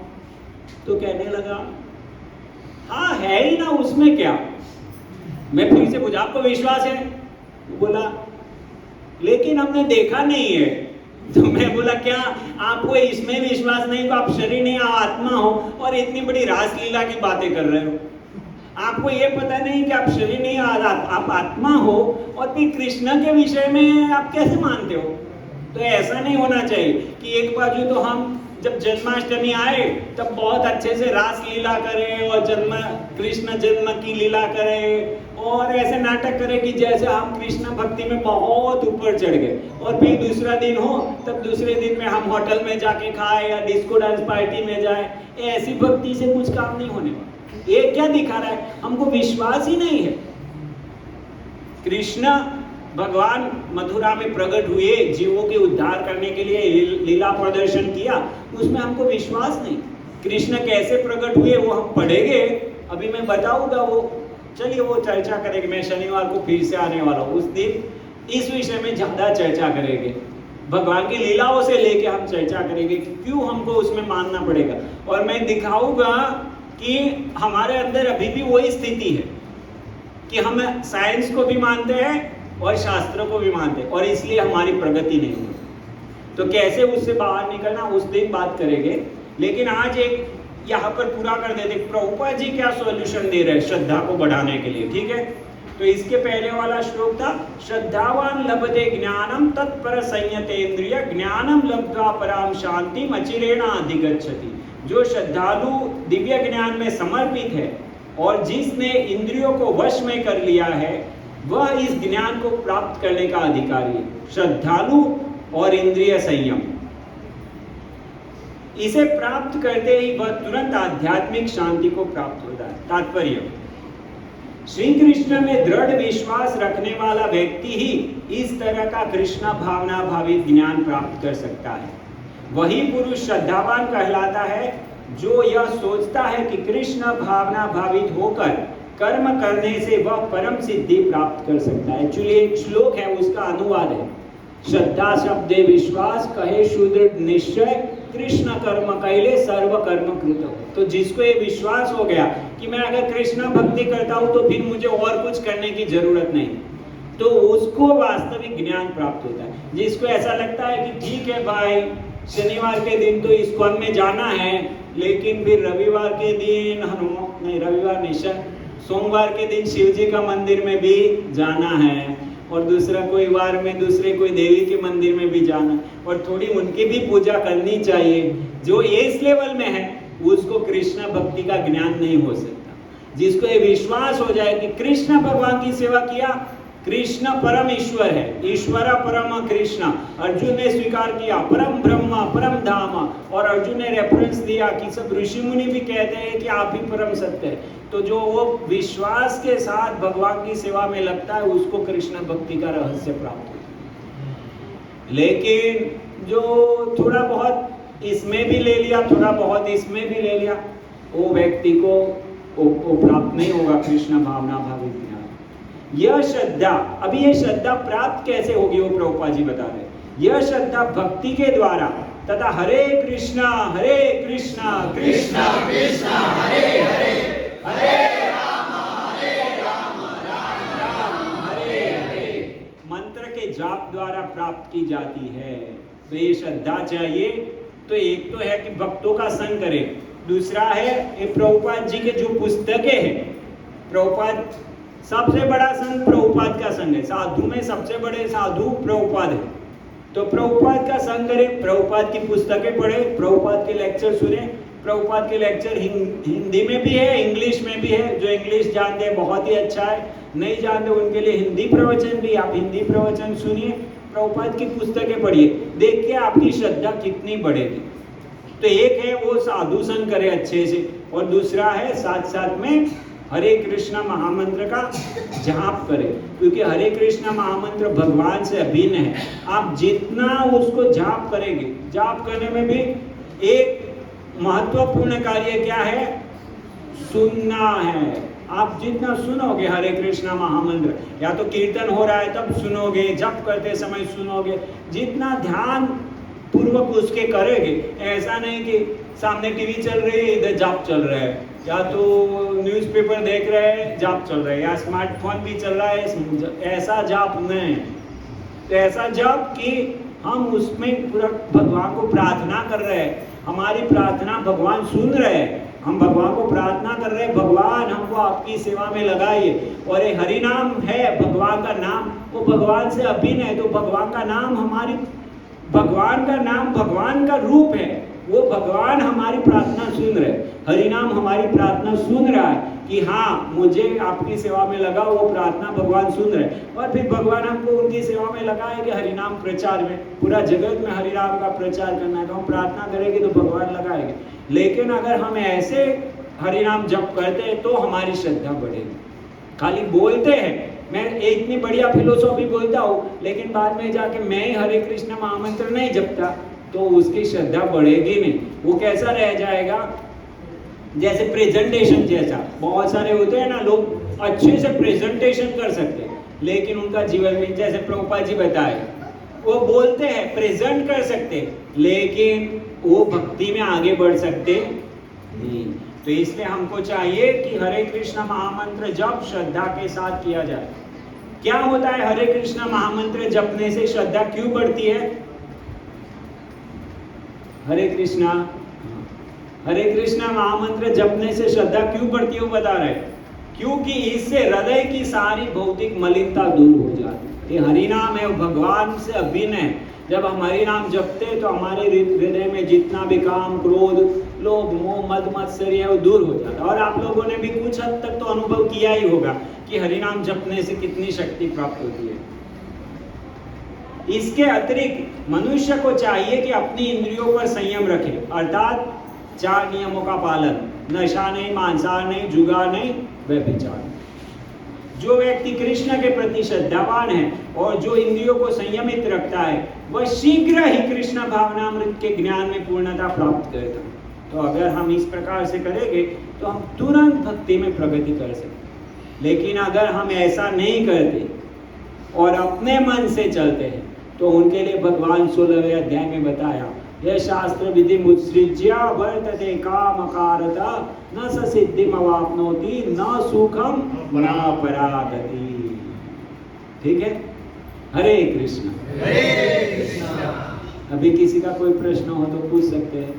S2: तो कहने लगा हाँ है ही ना, उसमें क्या। मैं फिर से पूछा आपको विश्वास है? बोला लेकिन हमने देखा नहीं है। तो मैं बोला क्या आपको इसमें विश्वास नहीं तो आप शरीर नहीं आप आत्मा हो और इतनी बड़ी रासलीला की बातें कर रहे हो? आपको ये पता नहीं कि आप शरीर नहीं आप आत्मा हो, और फिर कृष्ण के विषय में आप कैसे मानते हो? तो ऐसा नहीं होना चाहिए कि एक बाजू तो हम जब जन्माष्टमी आए तब बहुत अच्छे से रास लीला करें और कृष्ण जन्म की लीला करें और ऐसे नाटक करें कि जैसे हम कृष्ण भक्ति में बहुत ऊपर चढ़ गए, और फिर दूसरा दिन हो तब दूसरे दिन में हम होटल में जाके खाए या डिस्को डांस पार्टी में जाए। ऐसी भक्ति से कुछ काम नहीं होने वाला। ये क्या दिखा रहा है? हमको विश्वास ही नहीं है। कृष्ण भगवान मथुरा में प्रकट हुए, जीवों के उद्धार करने के लिए लीला प्रदर्शन किया, उसमें हमको विश्वास नहीं। कृष्ण कैसे प्रकट हुए वो हम पढ़ेंगे, अभी मैं बताऊंगा वो, चलिए वो चर्चा करेंगे। मैं शनिवार को फिर से आने वाला हूँ, उस दिन इस विषय में ज्यादा चर्चा करेंगे। भगवान की लीलाओं से लेके हम चर्चा करेंगे कि क्यों हमको उसमें मानना पड़ेगा, और मैं दिखाऊंगा कि हमारे अंदर अभी भी वही स्थिति है कि हम साइंस को भी मानते हैं और शास्त्रों को भी मानते हैं, और इसलिए हमारी प्रगति नहीं हुई। तो कैसे उससे बाहर निकलना उस दिन बात करेंगे, लेकिन आज एक यहाँ पर पूरा कर देते प्रभुपाद जी क्या सॉल्यूशन दे रहे हैं श्रद्धा को बढ़ाने के लिए। ठीक है, तो इसके पहले वाला श्लोक था श्रद्धावान लभते ज्ञानम तत्पर संयतेन्द्रिय ज्ञानम लब्ध्वा पराम शांतिम अचिरेण अधिगच्छति। जो श्रद्धालु दिव्य ज्ञान में समर्पित है और जिसने इंद्रियों को वश में कर लिया है, वह इस ज्ञान को प्राप्त करने का अधिकारी है। श्रद्धालु और इंद्रिय संयम, इसे प्राप्त करते ही वह तुरंत आध्यात्मिक शांति को प्राप्त होता है। तात्पर्य, श्री कृष्ण में दृढ़ विश्वास रखने वाला व्यक्ति ही इस तरह का कृष्ण भावना भावित ज्ञान प्राप्त कर सकता है। वही पुरुष श्रद्धावान कहलाता है जो यह सोचता है कि कृष्ण भावना भावित होकर कर्म करने से वह परम सिद्धि प्राप्त कर सकता है। एक्चुअली एक श्लोक है, उसका अनुवाद है, श्रद्धा शब्दे विश्वास कहे सुदृढ़ निश्चय कृष्ण कर्म कैले सर्व कर्म कृत हो। तो जिसको ये विश्वास हो गया कि मैं अगर कृष्ण भक्ति करता हूँ तो फिर मुझे और कुछ करने की जरूरत नहीं, तो उसको वास्तविक ज्ञान प्राप्त होता है। जिसको ऐसा लगता है कि ठीक है भाई शनिवार के दिन तो इस्कॉन में जाना है, लेकिन फिर रविवार के दिन सोमवार के दिन शिव जी का मंदिर में भी जाना है, और दूसरा कोई वार में दूसरे कोई देवी के मंदिर में भी जाना, और थोड़ी उनकी भी पूजा करनी चाहिए। जो इस लेवल में है उसको कृष्ण भक्ति का ज्ञान नहीं हो सकता। जिसको ये विश्वास हो जाए कि कृष्ण भगवान की सेवा किया कृष्ण परम ईश्वर है, ईश्वर परम कृष्ण। अर्जुन ने स्वीकार किया परम ब्रह्म परम धाम, और अर्जुन ने रेफरेंस दिया कि सब ऋषि मुनि भी कहते हैं कि आप ही परम सत्य है। तो जो वो विश्वास के साथ भगवान की सेवा में लगता है उसको कृष्ण भक्ति का रहस्य प्राप्त होता है। लेकिन जो थोड़ा बहुत इसमें भी ले लिया, थोड़ा बहुत इसमें भी ले लिया, वो व्यक्ति को वो प्राप्त नहीं होगा कृष्ण भावना भावित ज्ञान। यह श्रद्धा, अभी ये श्रद्धा प्राप्त कैसे होगी वो प्रभुपाद जी बता रहे। यह श्रद्धा भक्ति के द्वारा तथा हरे कृष्णा कृष्णा कृष्णा हरे हरे, हरे राम राम राम हरे हरे मंत्र के जाप द्वारा प्राप्त की जाती है। तो ये श्रद्धा चाहिए। तो एक तो है कि भक्तों का संग करें, दूसरा है ये प्रभुपाद जी के जो पुस्तकें हैं, प्रभुपाद सबसे बड़ा संघ प्रभुपाद का संघ है, साधु में सबसे बड़े साधु प्रभुपाद है। तो प्रभुपाद का संघ करें, प्रभुपाद की पुस्तकें पढ़े, प्रभुपाद के लेक्चर सुने। प्रभुपाद के लेक्चर हिंदी में भी है, इंग्लिश में भी है। जो इंग्लिश जानते हैं बहुत ही अच्छा है, नहीं जानते उनके लिए हिंदी प्रवचन भी, आप हिंदी प्रवचन सुनिए, प्रभुपाद की पुस्तकें पढ़िए, देखिए आपकी श्रद्धा कितनी बढ़ेगी। तो एक है वो साधु संग करे अच्छे से, और दूसरा है साथ साथ में हरे कृष्णा महामंत्र का जाप करें, क्योंकि हरे कृष्णा महामंत्र भगवान से अभिन्न है। आप जितना उसको जाप करेंगे, जाप करने में भी एक महत्वपूर्ण कार्य क्या है, सुनना है। आप जितना सुनोगे हरे कृष्णा महामंत्र, या तो कीर्तन हो रहा है तब सुनोगे, जप करते समय सुनोगे, जितना ध्यान पूर्वक उसके करेंगे। ऐसा नहीं कि सामने टीवी चल रही है इधर जाप चल रहा है, या तो न्यूज़पेपर देख रहे हैं जाप चल रहा है, या स्मार्टफोन भी चल रहा है, ऐसा जाप नहीं। तो ऐसा जाप कि हम उसमें पूरा भगवान को प्रार्थना कर रहे हैं, हमारी प्रार्थना भगवान सुन रहे हैं, हम भगवान को प्रार्थना कर रहे हैं, भगवान हमको आपकी सेवा में लगाइए। और ये हरि नाम है, भगवान का नाम, वो भगवान से अभिन्न है। तो भगवान का नाम हमारी, भगवान का नाम भगवान का रूप है, वो भगवान हमारी प्रार्थना सुन रहे, हरि नाम हमारी प्रार्थना सुन रहा है कि हाँ मुझे आपकी सेवा में लगा, वो प्रार्थना भगवान सुन रहे। और फिर भगवान हमको उनकी सेवा में लगाए कि हरि नाम प्रचार में, पूरा जगत में हरि नाम का प्रचार करना है, तो हम प्रार्थना करेंगे तो भगवान लगाएंगे। लेकिन अगर हम ऐसे हरि नाम जप करते हैं तो हमारी श्रद्धा बढ़ेगी। खाली बोलते हैं, मैं इतनी बढ़िया फिलोसॉफी बोलता हूँ, लेकिन बाद में जाके मैं हरे कृष्ण महामंत्र नहीं जपता, तो उसकी श्रद्धा बढ़ेगी नहीं। वो कैसा रह जाएगा, जैसे प्रेजेंटेशन जैसा। बहुत सारे होते हैं ना लोग, अच्छे से प्रेजेंटेशन कर सकते हैं, लेकिन उनका जीवन में, जैसे प्रभुपाद जी बताए, वो बोलते हैं प्रेजेंट कर सकते, लेकिन वो भक्ति में आगे बढ़ सकते नहीं। तो इसलिए हमको चाहिए कि हरे कृष्ण महामंत्र जप श्रद्धा के साथ किया जाए। क्या होता है हरे कृष्ण महामंत्र जपने से श्रद्धा क्यों बढ़ती है? हरे कृष्णा महामंत्र जपने से श्रद्धा क्यों बढ़ती है वो बता रहे हैं। क्योंकि इससे हृदय की सारी भौतिक मलिनता दूर हो जाती है। ये हरि नाम है, भगवान से अभिन्न है। जब हम हरि नाम जपते हैं तो हमारे हृदय में जितना भी काम, क्रोध, लोभ, मोह, मद मत्सर्य है वो दूर हो जाता है। और आप लोगों ने भी कुछ हद तक तो अनुभव किया ही होगा कि हरि नाम जपने से कितनी शक्ति प्राप्त होती है। इसके अतिरिक्त मनुष्य को चाहिए कि अपनी इंद्रियों पर संयम रखे, अर्थात 4 नियमों का पालन, नशा नहीं, मांसाहार नहीं, जुगार नहीं, व्यभिचार। जो व्यक्ति कृष्ण के प्रति श्रद्धावान है और जो इंद्रियों को संयमित रखता है, वह शीघ्र ही कृष्ण भावनामृत के ज्ञान में पूर्णता प्राप्त करेगा। तो अगर हम इस प्रकार से करेंगे तो हम तुरंत भक्ति में प्रगति कर सकते। लेकिन अगर हम ऐसा नहीं करते और अपने मन से चलते हैं तो उनके लिए भगवान 16वें अध्याय में बताया, यह शास्त्र विधि मुत्सृज्य वर्तते कामकारता न स सिद्धिम अवाप्नोति न सुखम न परागति। ठीक है, हरे कृष्ण। अभी किसी का कोई प्रश्न हो तो पूछ सकते हैं।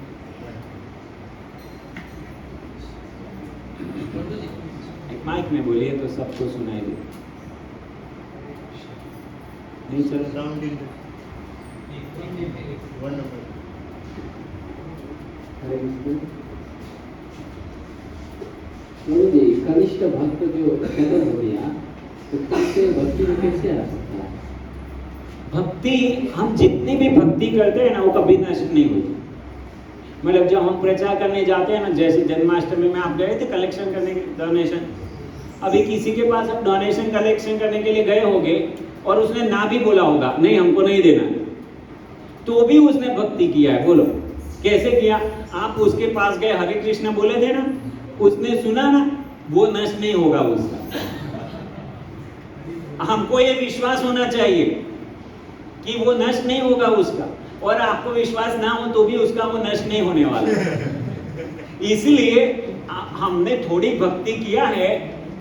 S2: एक माइक में बोलिए तो सबको सुनाई दे। नहीं चल
S3: कनिष्ठ भक्त जो खत्म हो गया, तो कैसे भक्ति में कैसे आ सकता है?
S2: भक्ति, हम जितनी भी भक्ति करते हैं ना वो कभी नष्ट नहीं होती। मतलब जब हम प्रचार करने जाते हैं ना, जैसे जन्माष्टमी में आप गए थे कलेक्शन करने के डोनेशन, अभी किसी के पास आप डोनेशन कलेक्शन करने के लिए गए होंगे और उसने ना भी बोला होगा, नहीं हमको नहीं देना, तो भी उसने भक्ति किया है। बोलो कैसे किया? आप उसके पास गए, हरे कृष्ण बोले थे ना, उसने सुना ना, वो नष्ट नहीं होगा उसका। हमको ये विश्वास होना चाहिए कि वो नष्ट नहीं होगा उसका, और आपको विश्वास ना हो तो भी उसका वो नष्ट नहीं होने वाला। इसलिए हमने थोड़ी भक्ति किया है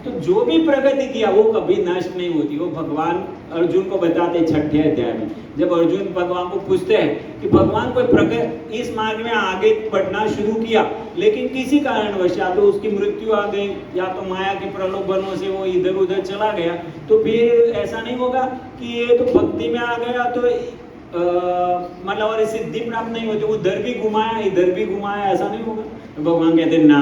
S2: तो जो भी प्रगति किया वो कभी नष्ट नहीं होती। वो भगवान अर्जुन को बताते 6ठे अध्याय में, जब अर्जुन भगवान को पूछते हैं कि भगवान कोई प्रगति इस मार्ग में आगे बढ़ना शुरू किया, लेकिन किसी कारणवश या तो उसकी मृत्यु आ गई या तो माया के प्रलोभनों से वो इधर उधर चला गया, तो फिर ऐसा नहीं होगा कि ये तो भक्ति में आ गया तो मतलब और सिद्धि प्राप्त नहीं होती, उधर भी घुमाया इधर भी घुमाया, ऐसा नहीं होगा। तो भगवान कहते हैं ना,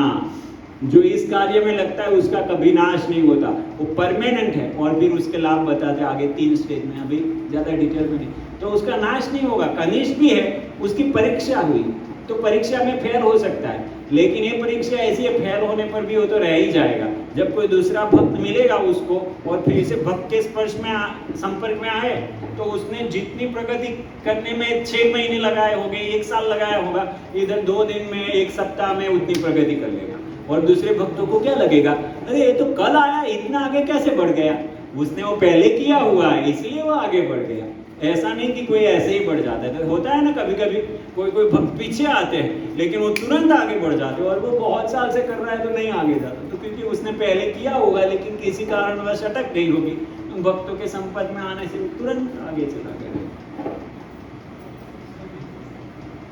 S2: जो इस कार्य में लगता है उसका कभी नाश नहीं होता, वो परमानेंट है। और फिर उसके लाभ बताते आगे 3 स्टेज में, अभी ज्यादा डिटेल में नहीं। तो उसका नाश नहीं होगा। कनिष्ठ भी है, उसकी परीक्षा हुई तो परीक्षा में फेल हो सकता है, लेकिन ये परीक्षा ऐसी है फेल होने पर भी वो तो रह ही जाएगा। जब कोई दूसरा भक्त मिलेगा उसको और फिर से भक्त के स्पर्श में संपर्क में आए तो उसने जितनी प्रगति करने में 6 महीने लगाए होंगे, 1 साल लगाया होगा, इधर 2 दिन में 1 सप्ताह में उतनी प्रगति कर लेगा। और दूसरे भक्तों को क्या लगेगा, अरे ये तो कल आया, इतना आगे कैसे बढ़ गया? उसने वो पहले किया हुआ है इसलिए वो आगे बढ़ गया। ऐसा नहीं कि कोई ऐसे ही बढ़ जाता है। तो होता है ना कभी कभी कोई भक्त पीछे आते हैं लेकिन वो तुरंत आगे बढ़ जाते हैं, और वो बहुत साल से कर रहा है तो नहीं आगे जाता, तो क्योंकि उसने पहले किया होगा लेकिन किसी कारणवश अटक गई होगी, भक्तों के संपर्क में आने से तुरंत आगे चला गया।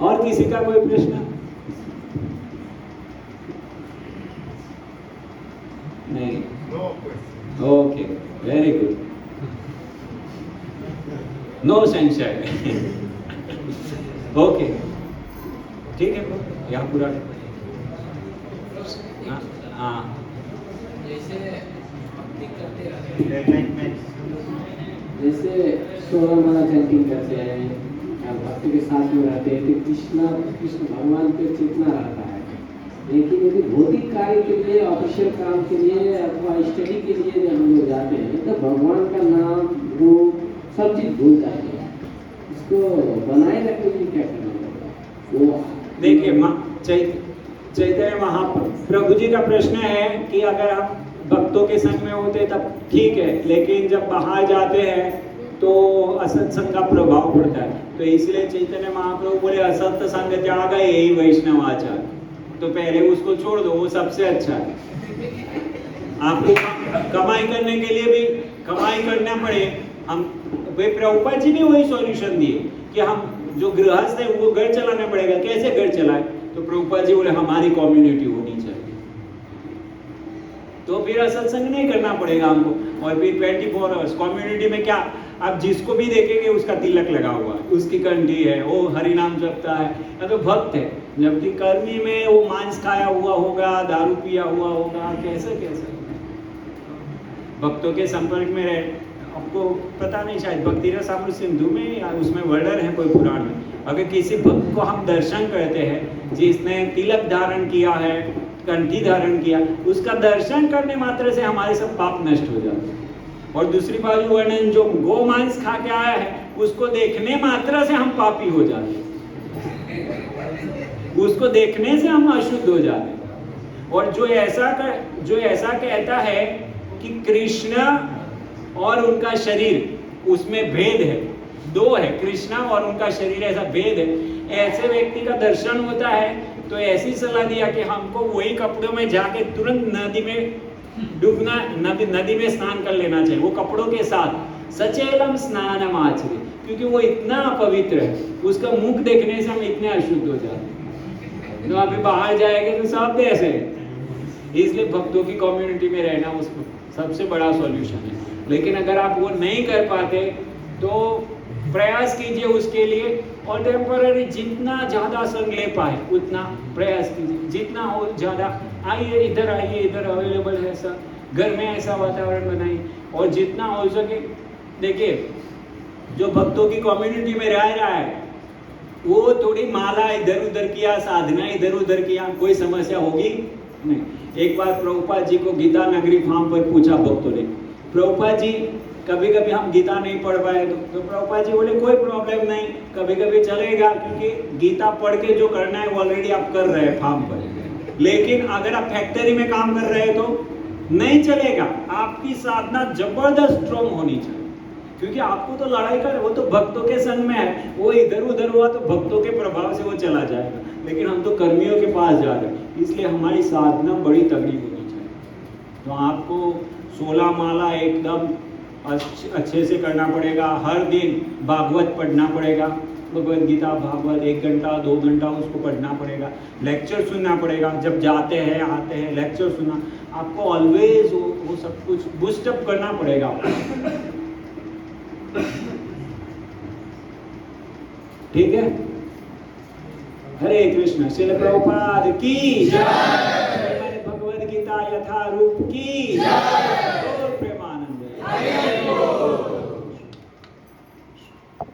S2: और किसी का कोई प्रश्न? नहीं? ओके, वेरी गुड, नो संशय। ओके ठीक है, यहाँ पूरा हाँ
S3: जैसे भक्ति करते हैं, जैसे 16 माला चैंटिंग करते हैं और भक्ति के साथ में रहते हैं तो कृष्ण भगवान पे चेतना रहता है। लेकिन यदि भौतिक कार्य के लिए, ऑफिशियल काम के लिए अथवा स्टडी के लिए जब हम लोग जाते हैं तो भगवान का नाम रूप सब चीज भूल जाते हैं। इसको बनाए रखने के लिए क्या करना होगा?
S2: देखिए चैतन्य महाप्रभु जी का प्रश्न है कि अगर हम भक्तों के संग में होते तब ठीक है, लेकिन जब बाहर जाते हैं तो असत संग का प्रभाव पड़ता है। तो इसलिए चैतन्य महाप्रभु बोले असत संग त्याग यही वैष्णव आचार। तो पहले उसको छोड़ दो, वो सबसे अच्छा है। आपको कमाई करने के लिए भी कमाई करना पड़े, हम प्रभुपाद जी ने वही सॉल्यूशन दिए कि हम जो गृहस्थ है वो घर चलाना पड़ेगा। कैसे घर चलाए? तो प्रभुपाद जी बोले हमारी कम्युनिटी होनी चाहिए, तो फिर सत्संग नहीं करना पड़ेगा हमको। और फिर 24 आवर्स कम्युनिटी में क्या, आप जिसको भी देखेंगे उसका तिलक लगा हुआ है, उसकी कंठी है, वो हरि नाम जपता है, या तो भक्त है। जबकि कर्मी में वो मांस खाया हुआ होगा, दारू पिया हुआ होगा, कैसे कैसे भक्तों के संपर्क में रहे। आपको पता नहीं, शायद भक्ति रसामृत सिंधु में या उसमें वर्णन है कोई पुराण में, अगर किसी भक्त को हम दर्शन करते हैं जिसने तिलक धारण किया है, कंठी धारण किया, उसका दर्शन करने मात्र से हमारे सब पाप नष्ट हो जाते हैं। और दूसरी बाजू वर्णन जो गो मांस खा के आया है उसको देखने मात्र से हम पापी हो जाते हैं, उसको देखने से हम अशुद्ध हो जाते हैं। और जो ऐसा कहता है कि कृष्ण और उनका शरीर उसमें भेद है, 2 है, कृष्णा और उनका शरीर ऐसा भेद है, ऐसे व्यक्ति का दर्शन होता है तो ऐसी सलाह दिया कि हमको वही कपड़ों में जाके तुरंत नदी में डूबना, नदी में स्नान कर लेना चाहिए, वो कपड़ों के साथ सचेलम स्नानम आचरे, क्योंकि वो इतना पवित्र है, उसका मुख देखने से हम इतने अशुद्ध हो जाते हैं। तो अभी बाहर जाएंगे तो सब ऐसे है। इसलिए भक्तों की कम्युनिटी में रहना उसको सबसे बड़ा सॉल्यूशन है। लेकिन अगर आप वो नहीं कर पाते तो प्रयास कीजिए उसके लिए, और टेम्पररी जितना ज़्यादा संग ले पाए उतना प्रयास कीजिए, जितना हो ज़्यादा। आइए इधर अवेलेबल है सर, घर में ऐसा वातावरण बनाइए। और जितना हो सके, देखिए जो भक्तों की कम्युनिटी में रह रहा है वो थोड़ी माला इधर उधर किया, साधना इधर उधर किया, कोई समस्या होगी नहीं। एक बार प्रभुपाद जी को गीता नगरी फार्म पर पूछा भक्तों ने, प्रभुपाद जी कभी कभी हम गीता नहीं पढ़ पाए तो प्रभुपाद जी बोले कोई प्रॉब्लम नहीं, कभी कभी चलेगा, क्योंकि गीता पढ़ के जो करना है वो ऑलरेडी आप कर रहे हैं फार्म पर। लेकिन अगर आप फैक्ट्री में काम कर रहे हैं तो नहीं चलेगा, आपकी साधना जबरदस्त स्ट्रॉन्ग होनी चाहिए, क्योंकि आपको तो लड़ाई कर, वो तो भक्तों के संग में है, वो इधर उधर हुआ तो भक्तों के प्रभाव से वो चला जाएगा, लेकिन हम तो कर्मियों के पास जा रहे हैं, इसलिए हमारी साधना बड़ी तगड़ी होनी चाहिए। तो आपको 16 माला एकदम अच्छे से करना पड़ेगा, हर दिन भागवत पढ़ना पड़ेगा, भगवद गीता भागवत 1 घंटा 2 घंटा उसको पढ़ना पड़ेगा, लेक्चर सुनना पड़ेगा, जब जाते हैं आते हैं लेक्चर सुनना, आपको ऑलवेज वो सब कुछ बूस्ट अप करना पड़ेगा। ठीक है, हरे कृष्ण। श्रील प्रभुपाद की जय, भगवद गीता यथा रूप की जय।